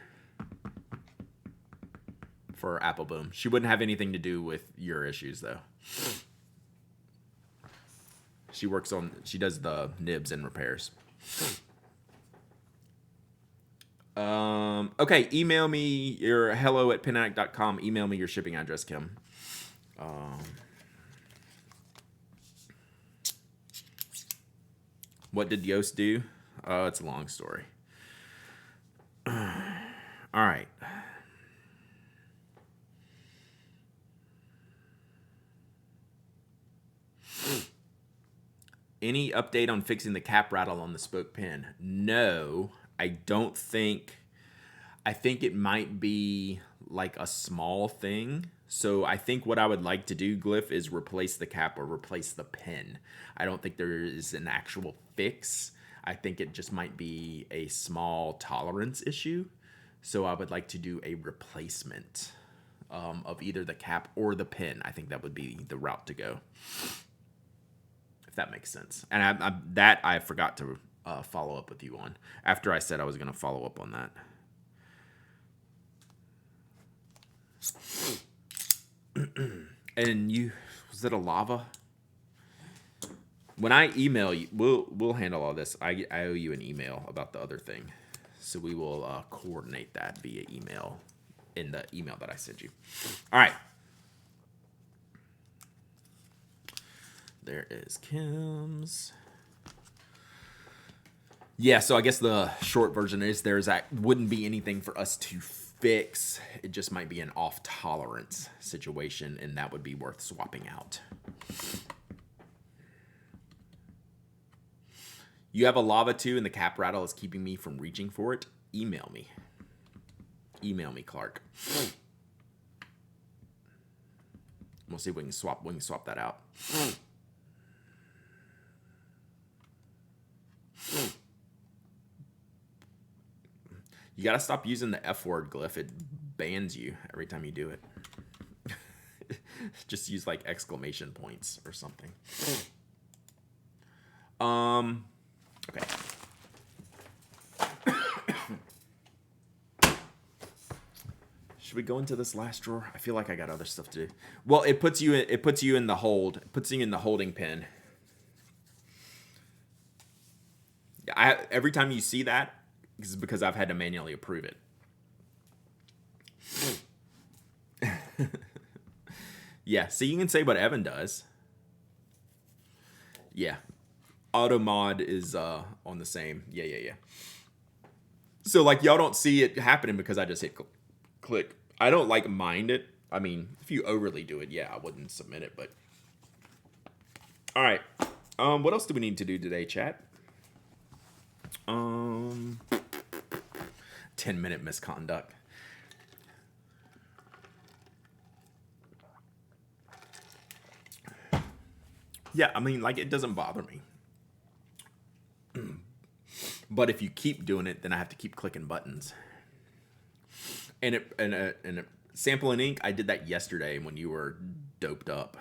for Apple Boom. She wouldn't have anything to do with your issues, though. She does the nibs and repairs. Okay, email me your hello@penaddict.com. Email me your shipping address, Kim. What did Yoast do? It's a long story. All right. Any update on fixing the cap rattle on the spoke pen? No, I don't think. I think it might be like a small thing. So I think what I would like to do, Glyph, is replace the cap or replace the pen. I don't think there is an actual fix. I think it just might be a small tolerance issue. So I would like to do a replacement of either the cap or the pen. I think that would be the route to go, if that makes sense. And I forgot to follow up with you on after I said I was going to follow up on that. And was it a lava? When I email you, we'll handle all this. I owe you an email about the other thing, so we will coordinate that via email in the email that I sent you. All right. There is Kim's. Yeah, so I guess the short version is wouldn't be anything for us to fix. It just might be an off tolerance situation, and that would be worth swapping out. You have a lava too, and the cap rattle is keeping me from reaching for it. Email me. Email me, Clark. We'll see if we can swap that out. You gotta stop using the F word, Glyph. It bans you every time you do it. Just use like exclamation points or something. Okay. Should we go into this last drawer? I feel like I got other stuff to do. Well, it puts you in the hold. It puts you in the holding pen. Every time you see that, it's because I've had to manually approve it. Yeah, so you can say what Evan does. Yeah. Automod is on the same. Yeah. So like y'all don't see it happening because I just hit click. I don't mind it. I mean, if you overly do it, yeah, I wouldn't submit it, but all right. What else do we need to do today, chat? 10-minute misconduct. Yeah, I mean, like, it doesn't bother me. But if you keep doing it, then I have to keep clicking buttons. And sample and ink, I did that yesterday when you were doped up.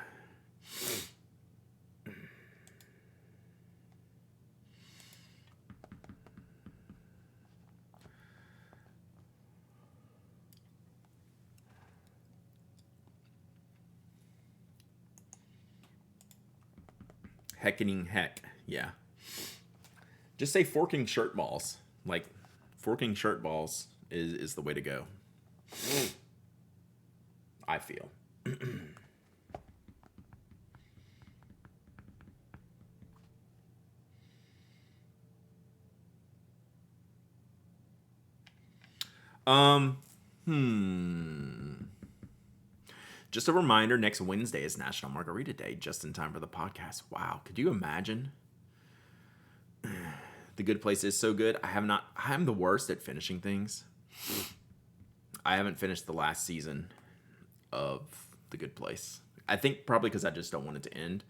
Heckening heck, yeah. Just say forking shirt balls. Like, forking shirt balls is the way to go. I feel. Just a reminder, next Wednesday is National Margarita Day, just in time for the podcast. Wow, could you imagine? The Good Place is so good. I'm the worst at finishing things. I haven't finished the last season of The Good Place. I think probably because I just don't want it to end.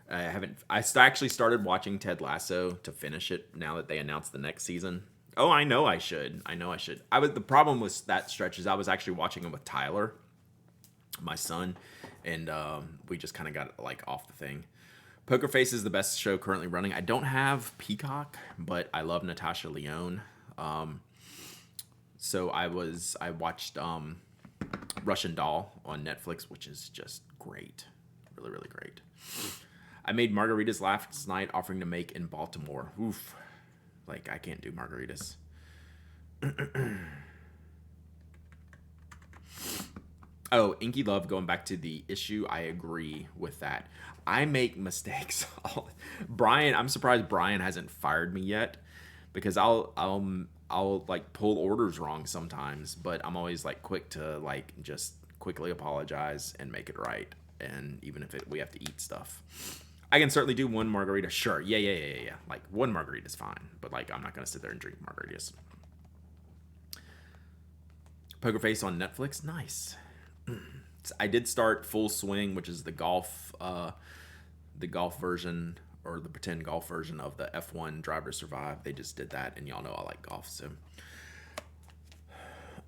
Actually started watching Ted Lasso to finish it now that they announced the next season. Oh, I know I should. The problem with that stretch is I was actually watching it with Tyler, my son, and we just kind of got like off the thing. Poker Face is the best show currently running. I don't have Peacock, but I love Natasha Lyonne. So I watched Russian Doll on Netflix, which is just great. Really, really great. I made margaritas last night, offering to make in Baltimore. Oof. Like, I can't do margaritas. Oh, Inky Love, going back to the issue, I agree with that. I make mistakes. Brian, I'm surprised Brian hasn't fired me yet, because I'll like pull orders wrong sometimes, but I'm always like quick to like just quickly apologize and make it right. And even if we have to eat stuff, I can certainly do one margarita. Sure. Yeah. Like, one margarita is fine, but like, I'm not going to sit there and drink margaritas. Poker Face on Netflix. Nice. I did start Full Swing, which is the golf version, or the pretend golf version of the F1 Drive to Survive. They just did that, and y'all know I like golf, so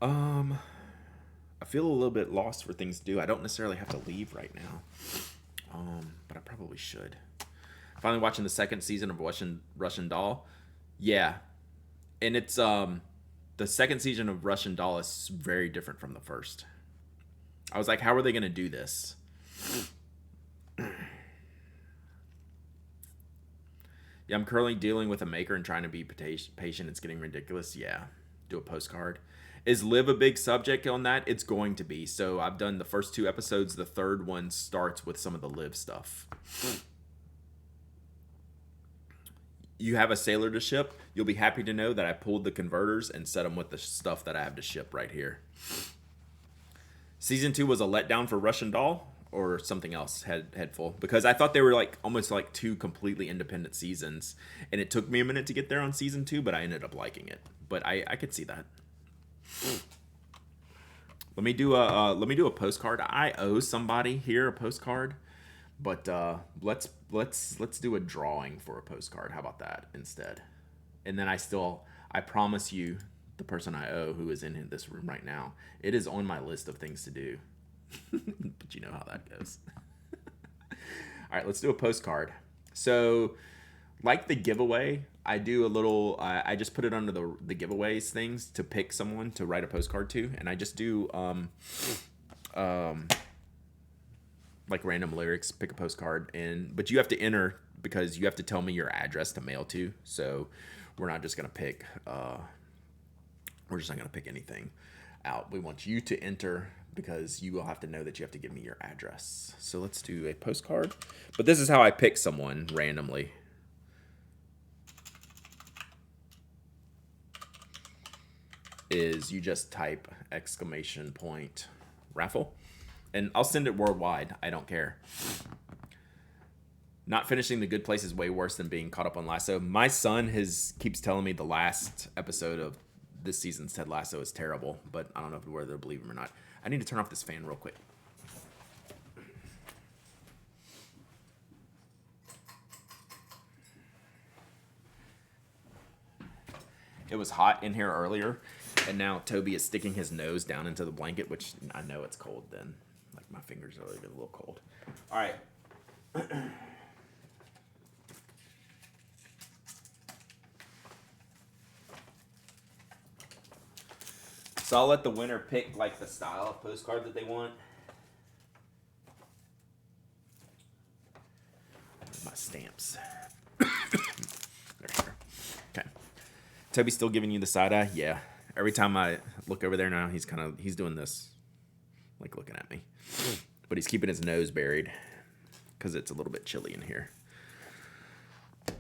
I feel a little bit lost for things to do. I don't necessarily have to leave right now, but I probably should. Finally watching the second season of Russian Doll. Yeah, and it's the second season of Russian Doll is very different from the first. I was like, how are they going to do this? Yeah, I'm currently dealing with a maker and trying to be patient. It's getting ridiculous. Yeah, do a postcard. Is Liv a big subject on that? It's going to be. So I've done the first 2 episodes. The third one starts with some of the Liv stuff. You have a sailor to ship. You'll be happy to know that I pulled the converters and set them with the stuff that I have to ship right here. Season 2 was a letdown for Russian Doll, or something else headful, because I thought they were like almost like 2 completely independent seasons, and it took me a minute to get there on season 2, but I ended up liking it. But I could see that. Let me do a postcard. I owe somebody here a postcard, but let's do a drawing for a postcard. How about that instead? And then I promise you, the person I owe, who is in this room right now, it is on my list of things to do. But you know how that goes. All right, let's do a postcard. So, like the giveaway, I do a little. I just put it under the giveaways things to pick someone to write a postcard to, and I just do like random lyrics. Pick a postcard, but you have to enter, because you have to tell me your address to mail to. So we're not just gonna pick. We're just not gonna pick anything out. We want you to enter, because you will have to know that you have to give me your address. So let's do a postcard. But this is how I pick someone randomly. Is you just type !raffle, And I'll send it worldwide. I don't care. Not finishing The Good Place is way worse than being caught up on Lasso. My son keeps telling me the last episode of this season's Ted Lasso is terrible, but I don't know whether to believe him or not. I need to turn off this fan real quick. It was hot in here earlier, and now Toby is sticking his nose down into the blanket, which I know it's cold then. Like, my fingers are a little cold. All right. So I'll let the winner pick, like, the style of postcard that they want. Where's my stamps? There, here. Okay. Toby's still giving you the side eye? Yeah. Every time I look over there now, he's doing this. Like, looking at me. But he's keeping his nose buried because it's a little bit chilly in here. I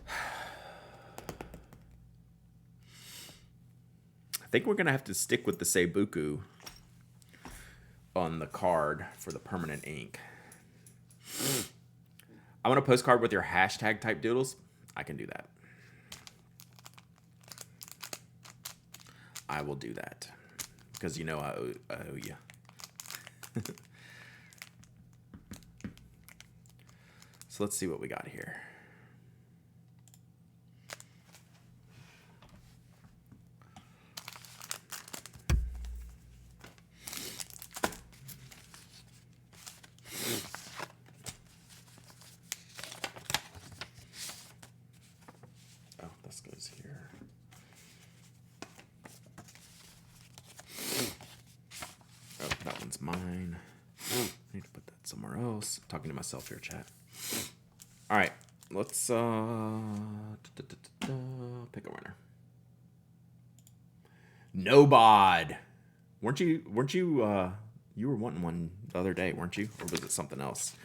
think we're going to have to stick with the Seibuku on the card for the permanent ink. I want a postcard with your hashtag type doodles. I can do that. I will do that. Because you know I owe you. So let's see what we got here. Oh, this goes here. Oh, that one's mine. I need to put that somewhere else. I'm talking to myself here, chat. All right, let's pick a winner. Nobod. Weren't you you were wanting one the other day, weren't you? Or was it something else?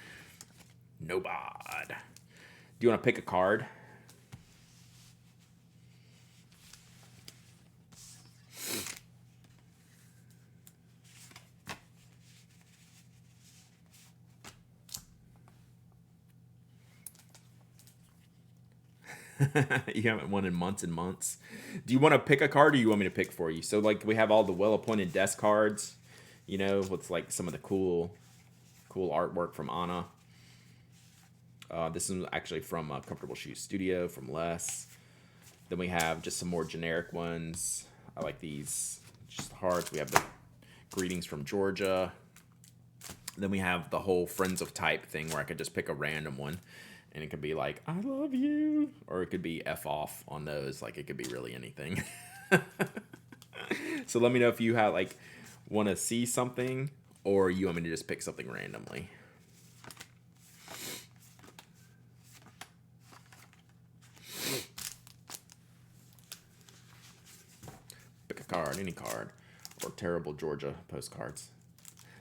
Nobod. Do you want to pick a card? You haven't won in months and months. Do you want to pick a card or you want me to pick for you? So, like, we have all the well-appointed desk cards, you know, with, like, some of the cool artwork from Anna. This is actually from Comfortable Shoes Studio from Les. Then we have just some more generic ones. I like these, just hearts. We have the Greetings from Georgia. Then we have the whole Friends of Type thing where I could just pick a random one. And it could be like, I love you. Or it could be F off on those. Like, it could be really anything. So let me know if you have, like, want to see something. Or you want me to just pick something randomly. Pick a card, any card. Or terrible Georgia postcards.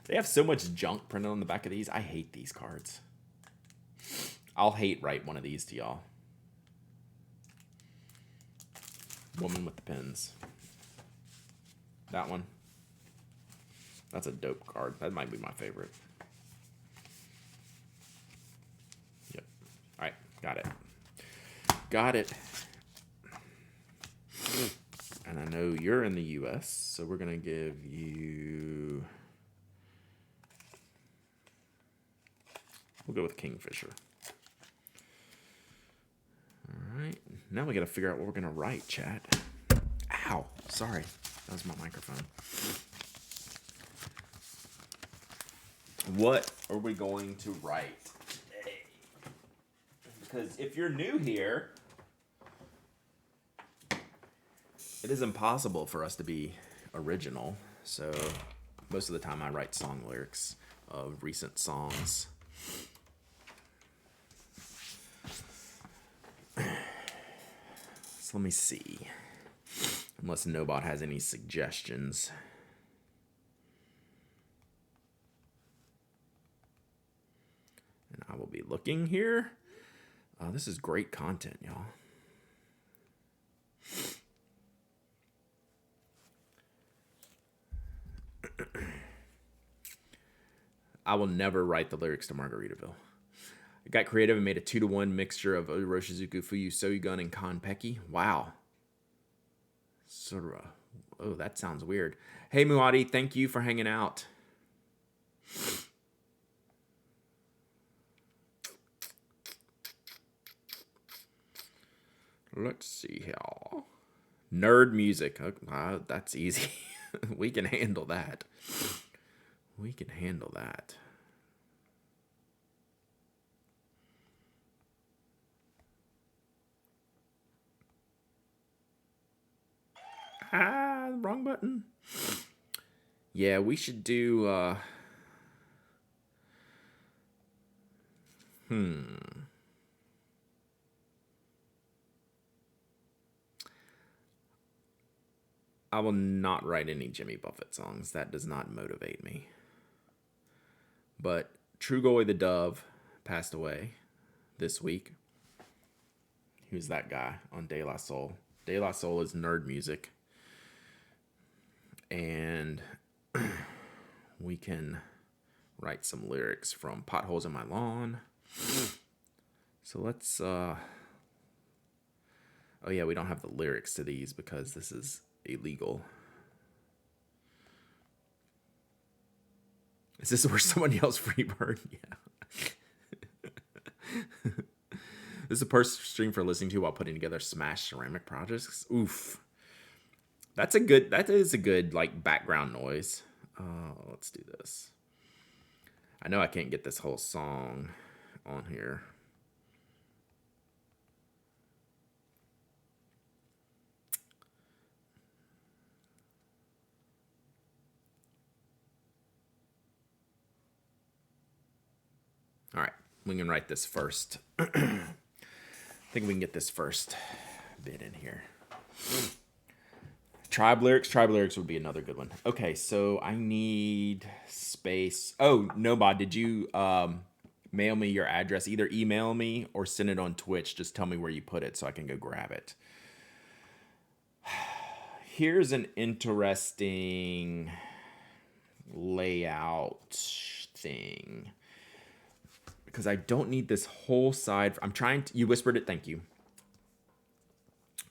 They have so much junk printed on the back of these. I hate these cards. I'll write one of these to y'all. Woman with the pins. That one. That's a dope card. That might be my favorite. Yep. All right. Got it. Got it. And I know you're in the U.S., so we're going to give you... We'll go with Kingfisher. All right, now we got to figure out what we're going to write, chat. Ow, sorry. That was my microphone. What are we going to write today? Because if you're new here, it is impossible for us to be original. So most of the time I write song lyrics of recent songs. So let me see. Unless Nobot has any suggestions. And I will be looking here. This is great content, y'all. I will never write the lyrics to Margaritaville. I got creative and made a 2-to-1 mixture of Oroshizuku, Fuyu, Soyugun, and Kanpeki. Wow. Sora. Oh, that sounds weird. Hey, Muadi, thank you for hanging out. Let's see here. Nerd music. That's easy. We can handle that. We can handle that. Wrong button. Yeah, we should do, I will not write any Jimmy Buffett songs. That does not motivate me. But Trugoy the Dove passed away this week. Who's that guy on De La Soul? De La Soul is nerd music. And we can write some lyrics from Potholes in My Lawn. So let's, oh yeah, we don't have the lyrics to these because this is illegal. Is this where someone yells Freebird? Yeah. This is a person stream for listening to while putting together Smash ceramic projects. Oof. That is a good like background noise. Let's do this. I know I can't get this whole song on here. All right, we can write this first. I think we can get this first bit in here. Tribe lyrics would be another good one. Okay, so I need space. Oh, Nobod, did you mail me your address? Either email me or send it on Twitch. Just tell me where you put it so I can go grab it. Here's an interesting layout thing. Because I don't need this whole side. I'm trying to, you whispered it, thank you.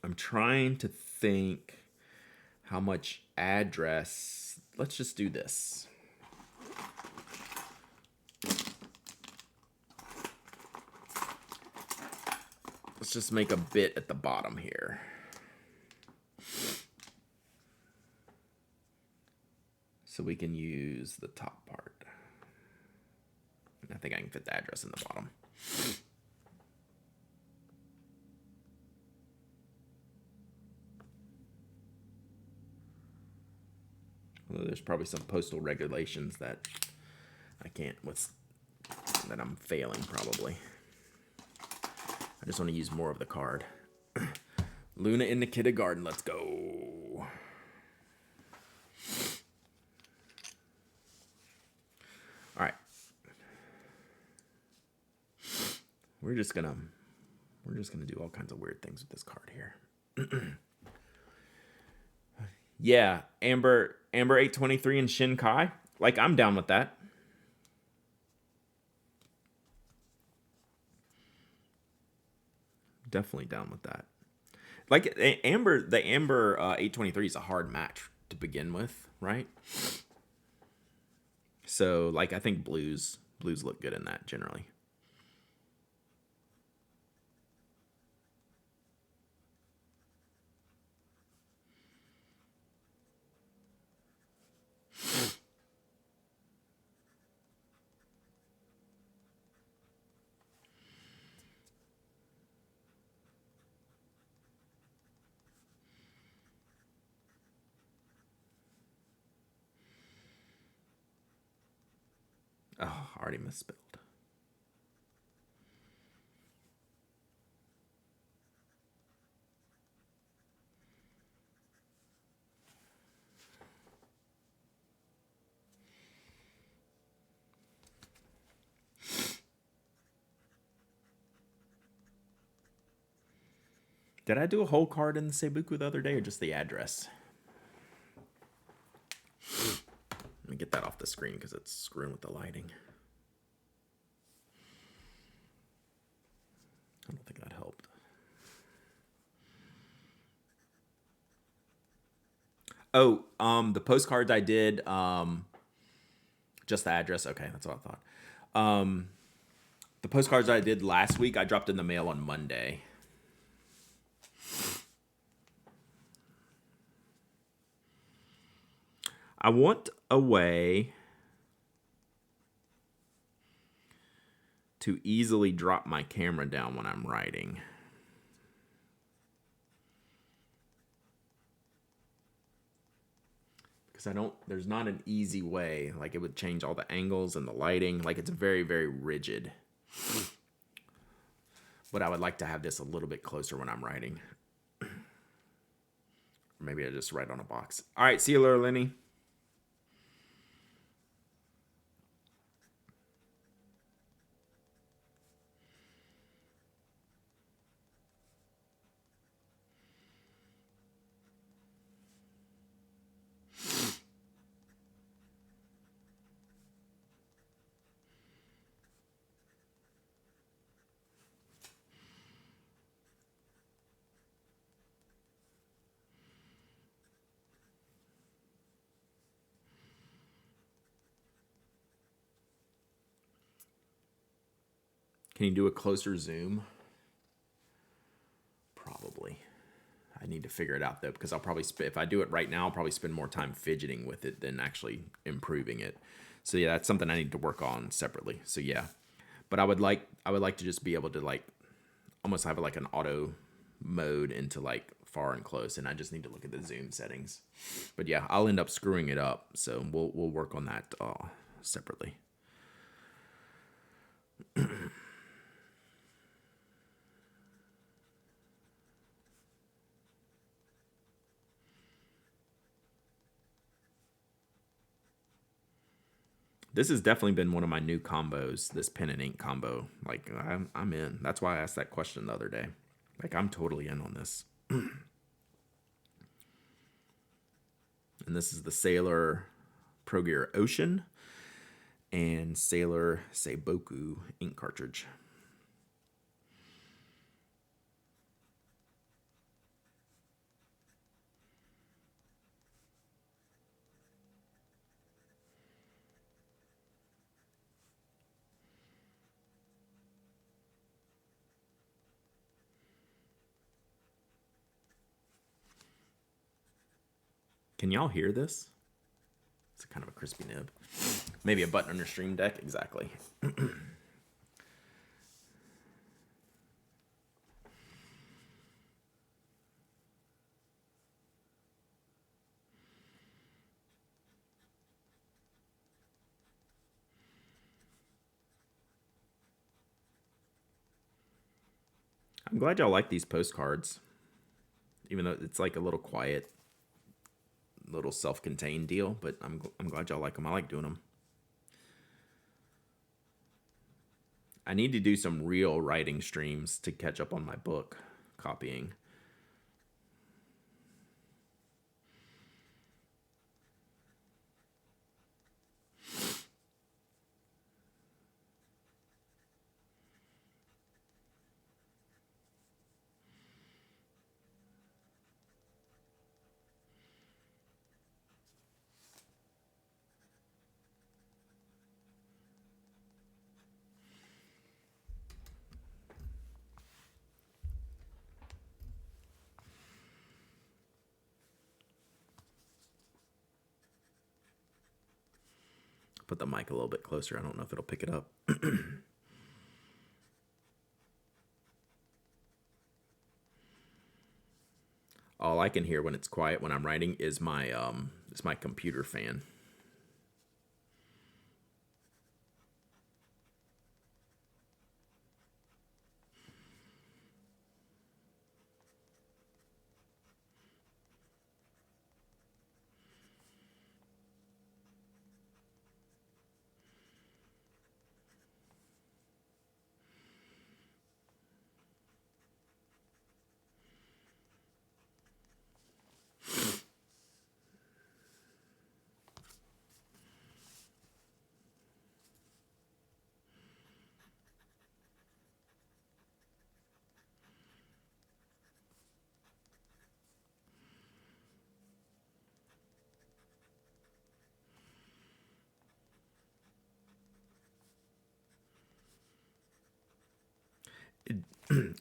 I'm trying to think how much address. Let's just do this. Let's just make a bit at the bottom here. So we can use the top part. I think I can fit the address in the bottom. Although there's probably some postal regulations that I can't, that I'm failing probably. I just want to use more of the card. Luna in the kindergarten, let's go. All right. We're just gonna do all kinds of weird things with this card here. Yeah, Amber 823 and Shinkai. Like, I'm down with that. Definitely down with that. Like the Amber 823 is a hard match to begin with, right? So like I think blues look good in that generally. Oh, already misspelled. Did I do a whole card in the Seibuku the other day or just the address? Let me get that off the screen because it's screwing with the lighting. I don't think that helped. Oh, the postcards I did, just the address. Okay, that's what I thought. The postcards I did last week, I dropped in the mail on Monday. I want a way to easily drop my camera down when I'm writing. Because there's not an easy way. Like, it would change all the angles and the lighting. Like, it's very, very rigid. But I would like to have this a little bit closer when I'm writing. Or maybe I just write on a box. All right, see you later, Lenny. Can you do a closer zoom? Probably. I need to figure it out though, because I'll probably if I do it right now, I'll probably spend more time fidgeting with it than actually improving it. So yeah, that's something I need to work on separately. So yeah, but I would like to just be able to like almost have like an auto mode into like far and close, and I just need to look at the zoom settings. But yeah, I'll end up screwing it up, so we'll work on that separately. This has definitely been one of my new combos, this pen and ink combo. Like, I'm in. That's why I asked that question the other day. Like, I'm totally in on this. And this is the Sailor Pro Gear Ocean and Sailor Seiboku ink cartridge. Can y'all hear this? It's kind of a crispy nib. Maybe a button on your stream deck. Exactly. I'm glad y'all like these postcards, even though it's like a little quiet, little self-contained deal. But I'm glad y'all like them. I like doing them. I need to do some real writing streams to catch up on my book copying. Put the mic a little bit closer. I don't know if it'll pick it up. All I can hear when it's quiet when I'm writing is my computer fan.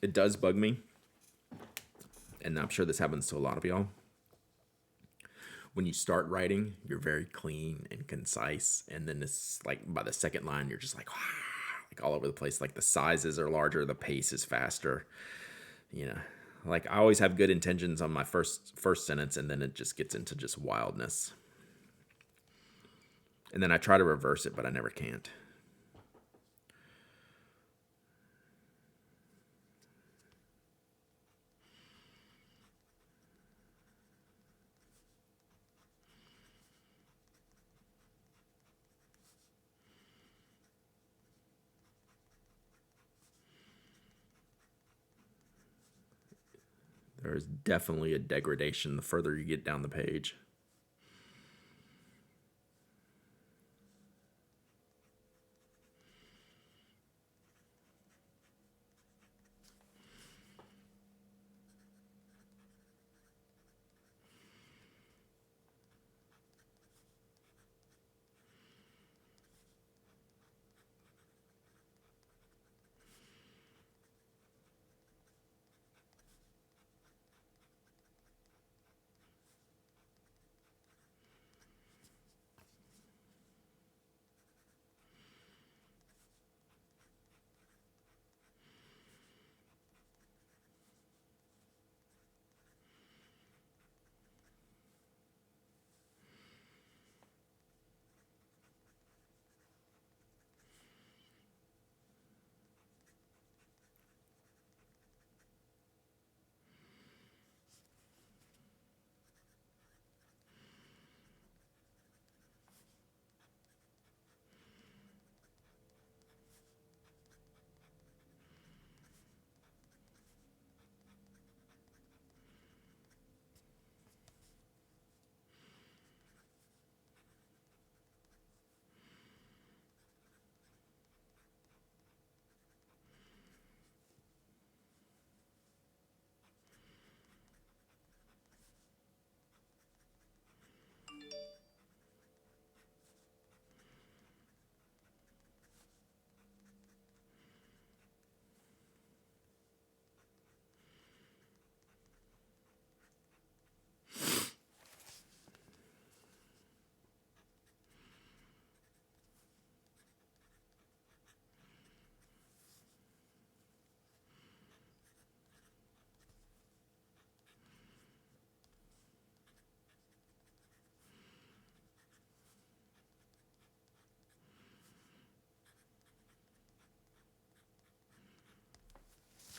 It does bug me, and I'm sure this happens to a lot of y'all. When you start writing, you're very clean and concise, and then it's like by the second line, you're just like all over the place. Like the sizes are larger, the pace is faster. You know, like I always have good intentions on my first sentence, and then it just gets into just wildness. And then I try to reverse it, but I never can't. There is definitely a degradation the further you get down the page.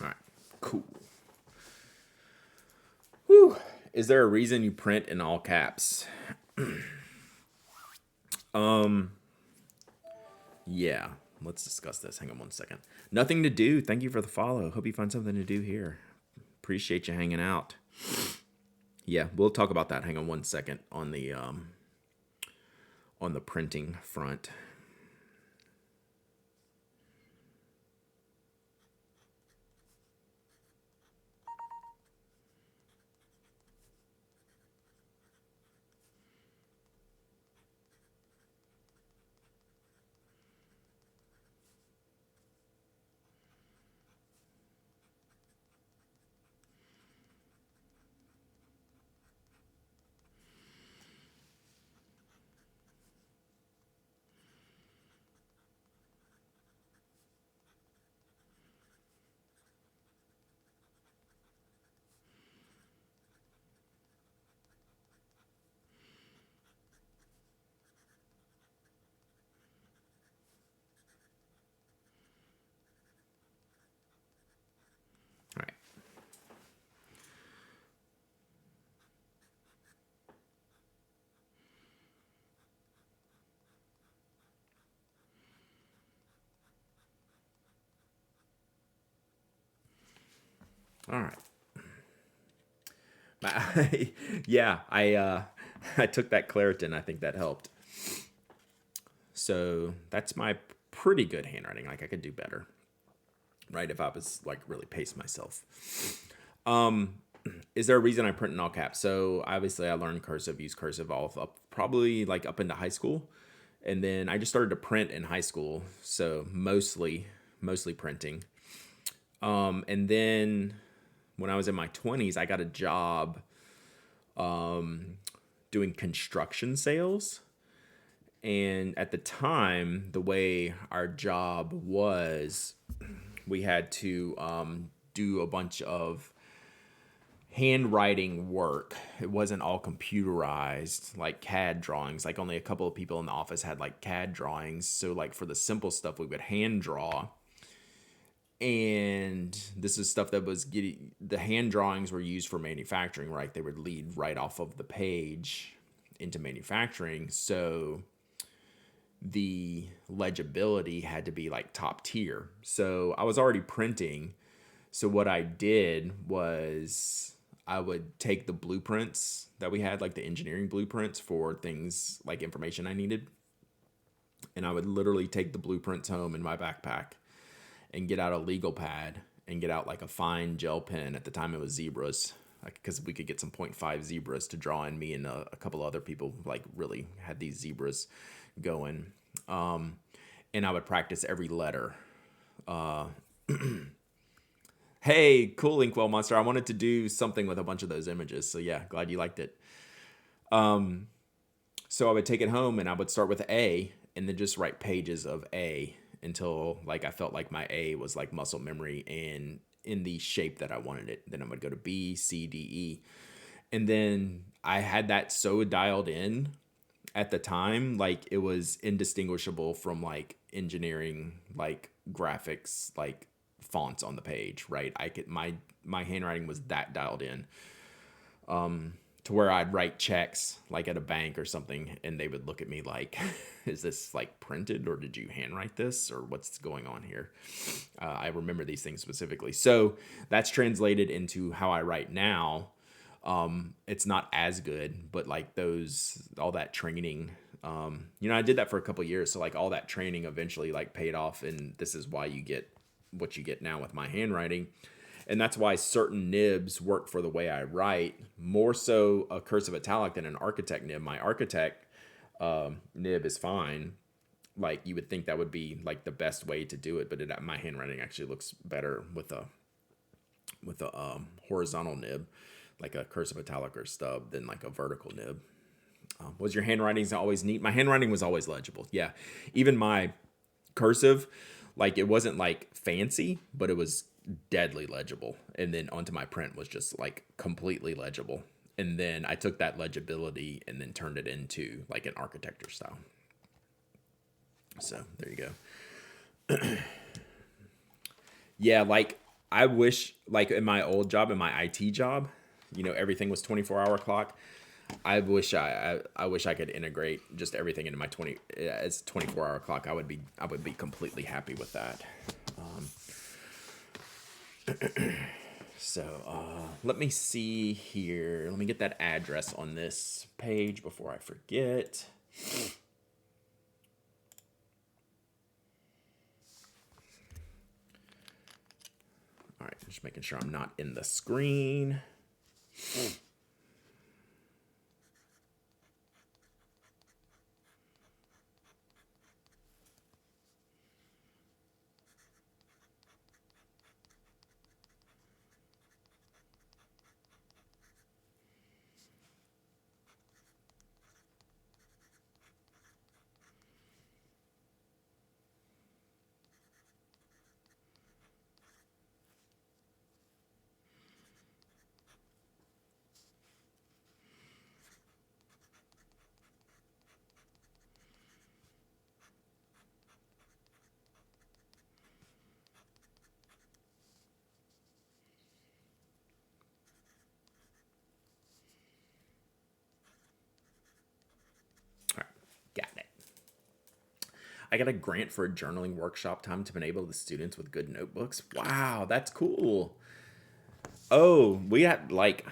All right, cool. Whew. Is there a reason you print in all caps? Yeah, let's discuss this. Hang on one second. Nothing to do. Thank you for the follow. Hope you find something to do here. Appreciate you hanging out. Yeah, we'll talk about that. Hang on one second on the printing front. All right. All right. Yeah, I took that Claritin. I think that helped. So that's my pretty good handwriting. Like I could do better, right? If I was like really pace myself. Is there a reason I print in all caps? So obviously I learned cursive, use cursive all up probably like up into high school, and then I just started to print in high school. So mostly printing. And then when I was in my 20s, I got a job doing construction sales. And at the time, the way our job was, we had to do a bunch of handwriting work. It wasn't all computerized, like CAD drawings. Like only a couple of people in the office had like CAD drawings. So like for the simple stuff, we would hand draw. And this is stuff that was getting, the hand drawings were used for manufacturing, right? They would lead right off of the page into manufacturing. So the legibility had to be like top tier. So I was already printing. So what I did was I would take the blueprints that we had, like the engineering blueprints for things like information I needed. And I would literally take the blueprints home in my backpack and get out a legal pad and get out like a fine gel pen. At the time it was zebras, because we could get some .5 zebras to draw in. Me and a couple other people like really had these zebras going. And I would practice every letter. Hey, cool, Inkwell Monster. I wanted to do something with a bunch of those images. So yeah, glad you liked it. So I would take it home and I would start with A and then just write pages of A until like I felt like my A was like muscle memory and in the shape that I wanted it. Then I would go to B, C, D, E. And then I had that so dialed in at the time, like it was indistinguishable from like engineering, like graphics, like fonts on the page, right? I could, my handwriting was that dialed in to where I'd write checks like at a bank or something and they would look at me like, is this like printed or did you handwrite this or what's going on here? I remember these things specifically. So that's translated into how I write now. It's not as good, but like all that training, I did that for a couple of years. So like all that training eventually like paid off. And this is why you get what you get now with my handwriting. And that's why certain nibs work for the way I write, more so a cursive italic than an architect nib. My architect nib is fine. Like you would think that would be like the best way to do it, but my handwriting actually looks better with a horizontal nib, like a cursive italic or stub, than like a vertical nib. Was your handwriting always neat? My handwriting was always legible. Yeah, even my cursive, like it wasn't like fancy, but it was deadly legible. And then onto my print was just like completely legible. And then I took that legibility and then turned it into like an architecture style. So there you go. Yeah, like I wish, like in my old job, in my IT job, everything was 24-hour clock. I wish I wish I could integrate just everything into my 24-hour clock. I would be completely happy with that. So let me see here. Let me get that address on this page before I forget. All right, just making sure I'm not in the screen. All right, got it. I got a grant for a journaling workshop time to enable the students with good notebooks. Wow, that's cool. Oh, we had like,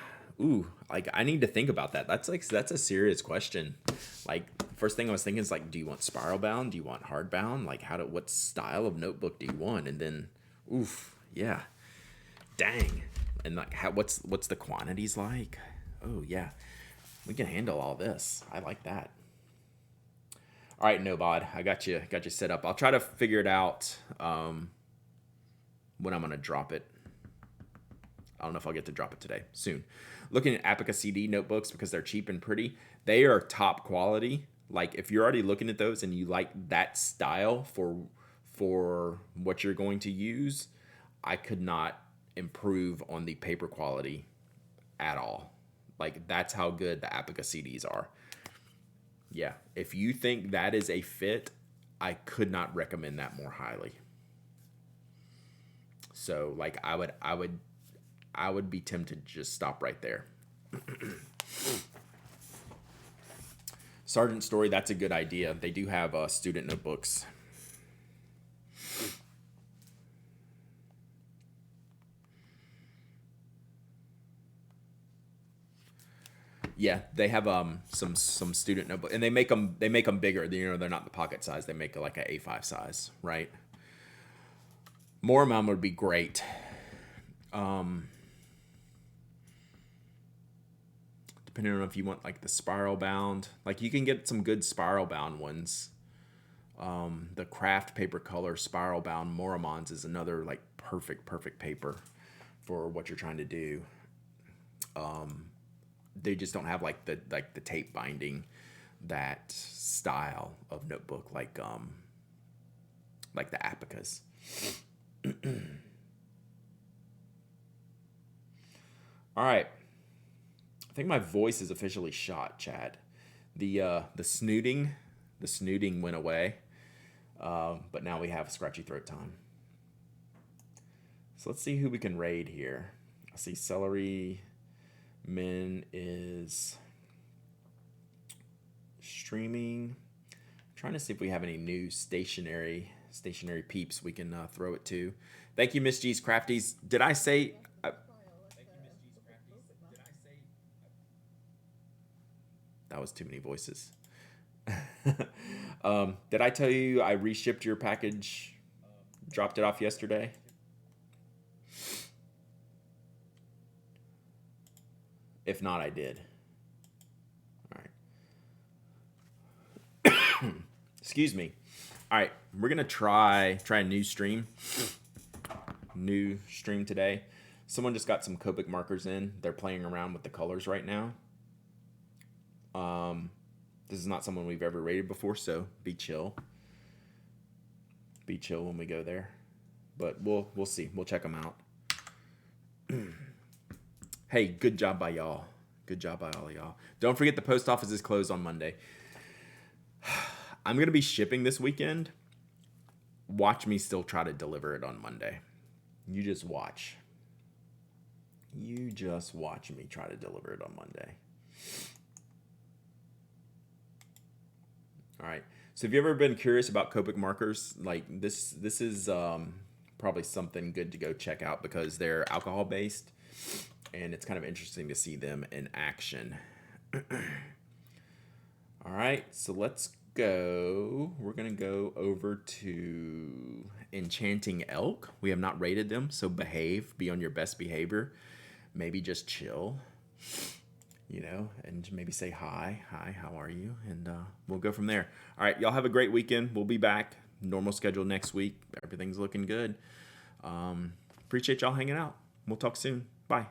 like I need to think about that. That's a serious question. Like first thing I was thinking is like, do you want spiral bound? Do you want hardbound? Like what style of notebook do you want? And then, yeah, dang. And like what's the quantities like? Oh yeah, we can handle all this. I like that. All right, Nobod, I got you set up. I'll try to figure it out. when I'm going to drop it. I don't know if I'll get to drop it today. Soon. Looking at Apica CD notebooks because they're cheap and pretty. They are top quality. Like if you're already looking at those and you like that style for what you're going to use, I could not improve on the paper quality at all. Like that's how good the Apica CDs are. Yeah, if you think that is a fit, I could not recommend that more highly. So like I would be tempted to just stop right there. Sergeant Story, that's a good idea. They do have student notebooks. Yeah, they have some student notebook, and they make them bigger. You know, they're not the pocket size. They make like an A5 size, right? More of them would be great. Depending on if you want like the spiral bound, like you can get some good spiral bound ones. The Craft Paper Color spiral bound Moramons is another like perfect paper for what you're trying to do. They just don't have like the tape binding, that style of notebook like the Apicas. All right. I think my voice is officially shot, Chad. The snooting went away, but now we have scratchy throat time. So let's see who we can raid here. I see Celery Min is streaming. I'm trying to see if we have any new stationary peeps we can throw it to. Thank you, Miss G's Crafties. Did I say? That was too many voices. Did I tell you I reshipped your package? Dropped it off yesterday. If not, I did. All right. Excuse me. All right, we're gonna try a new stream. New stream today. Someone just got some Copic markers in. They're playing around with the colors right now. This is not someone we've ever rated before, so be chill. Be chill when we go there. But we'll see. We'll check them out. Hey, good job by y'all. Good job by all of y'all. Don't forget the post office is closed on Monday. I'm going to be shipping this weekend. Watch me still try to deliver it on Monday. You just watch. You just watch me try to deliver it on Monday. All right. So if you've ever been curious about Copic markers, like this is probably something good to go check out because they're alcohol based. And it's kind of interesting to see them in action. All right, so let's go. We're going to go over to Enchanting Elk. We have not rated them, so behave. Be on your best behavior. Maybe just chill, you know, and maybe say hi. Hi, how are you? And we'll go from there. All right, y'all have a great weekend. We'll be back. Normal schedule next week. Everything's looking good. Appreciate y'all hanging out. We'll talk soon. Bye.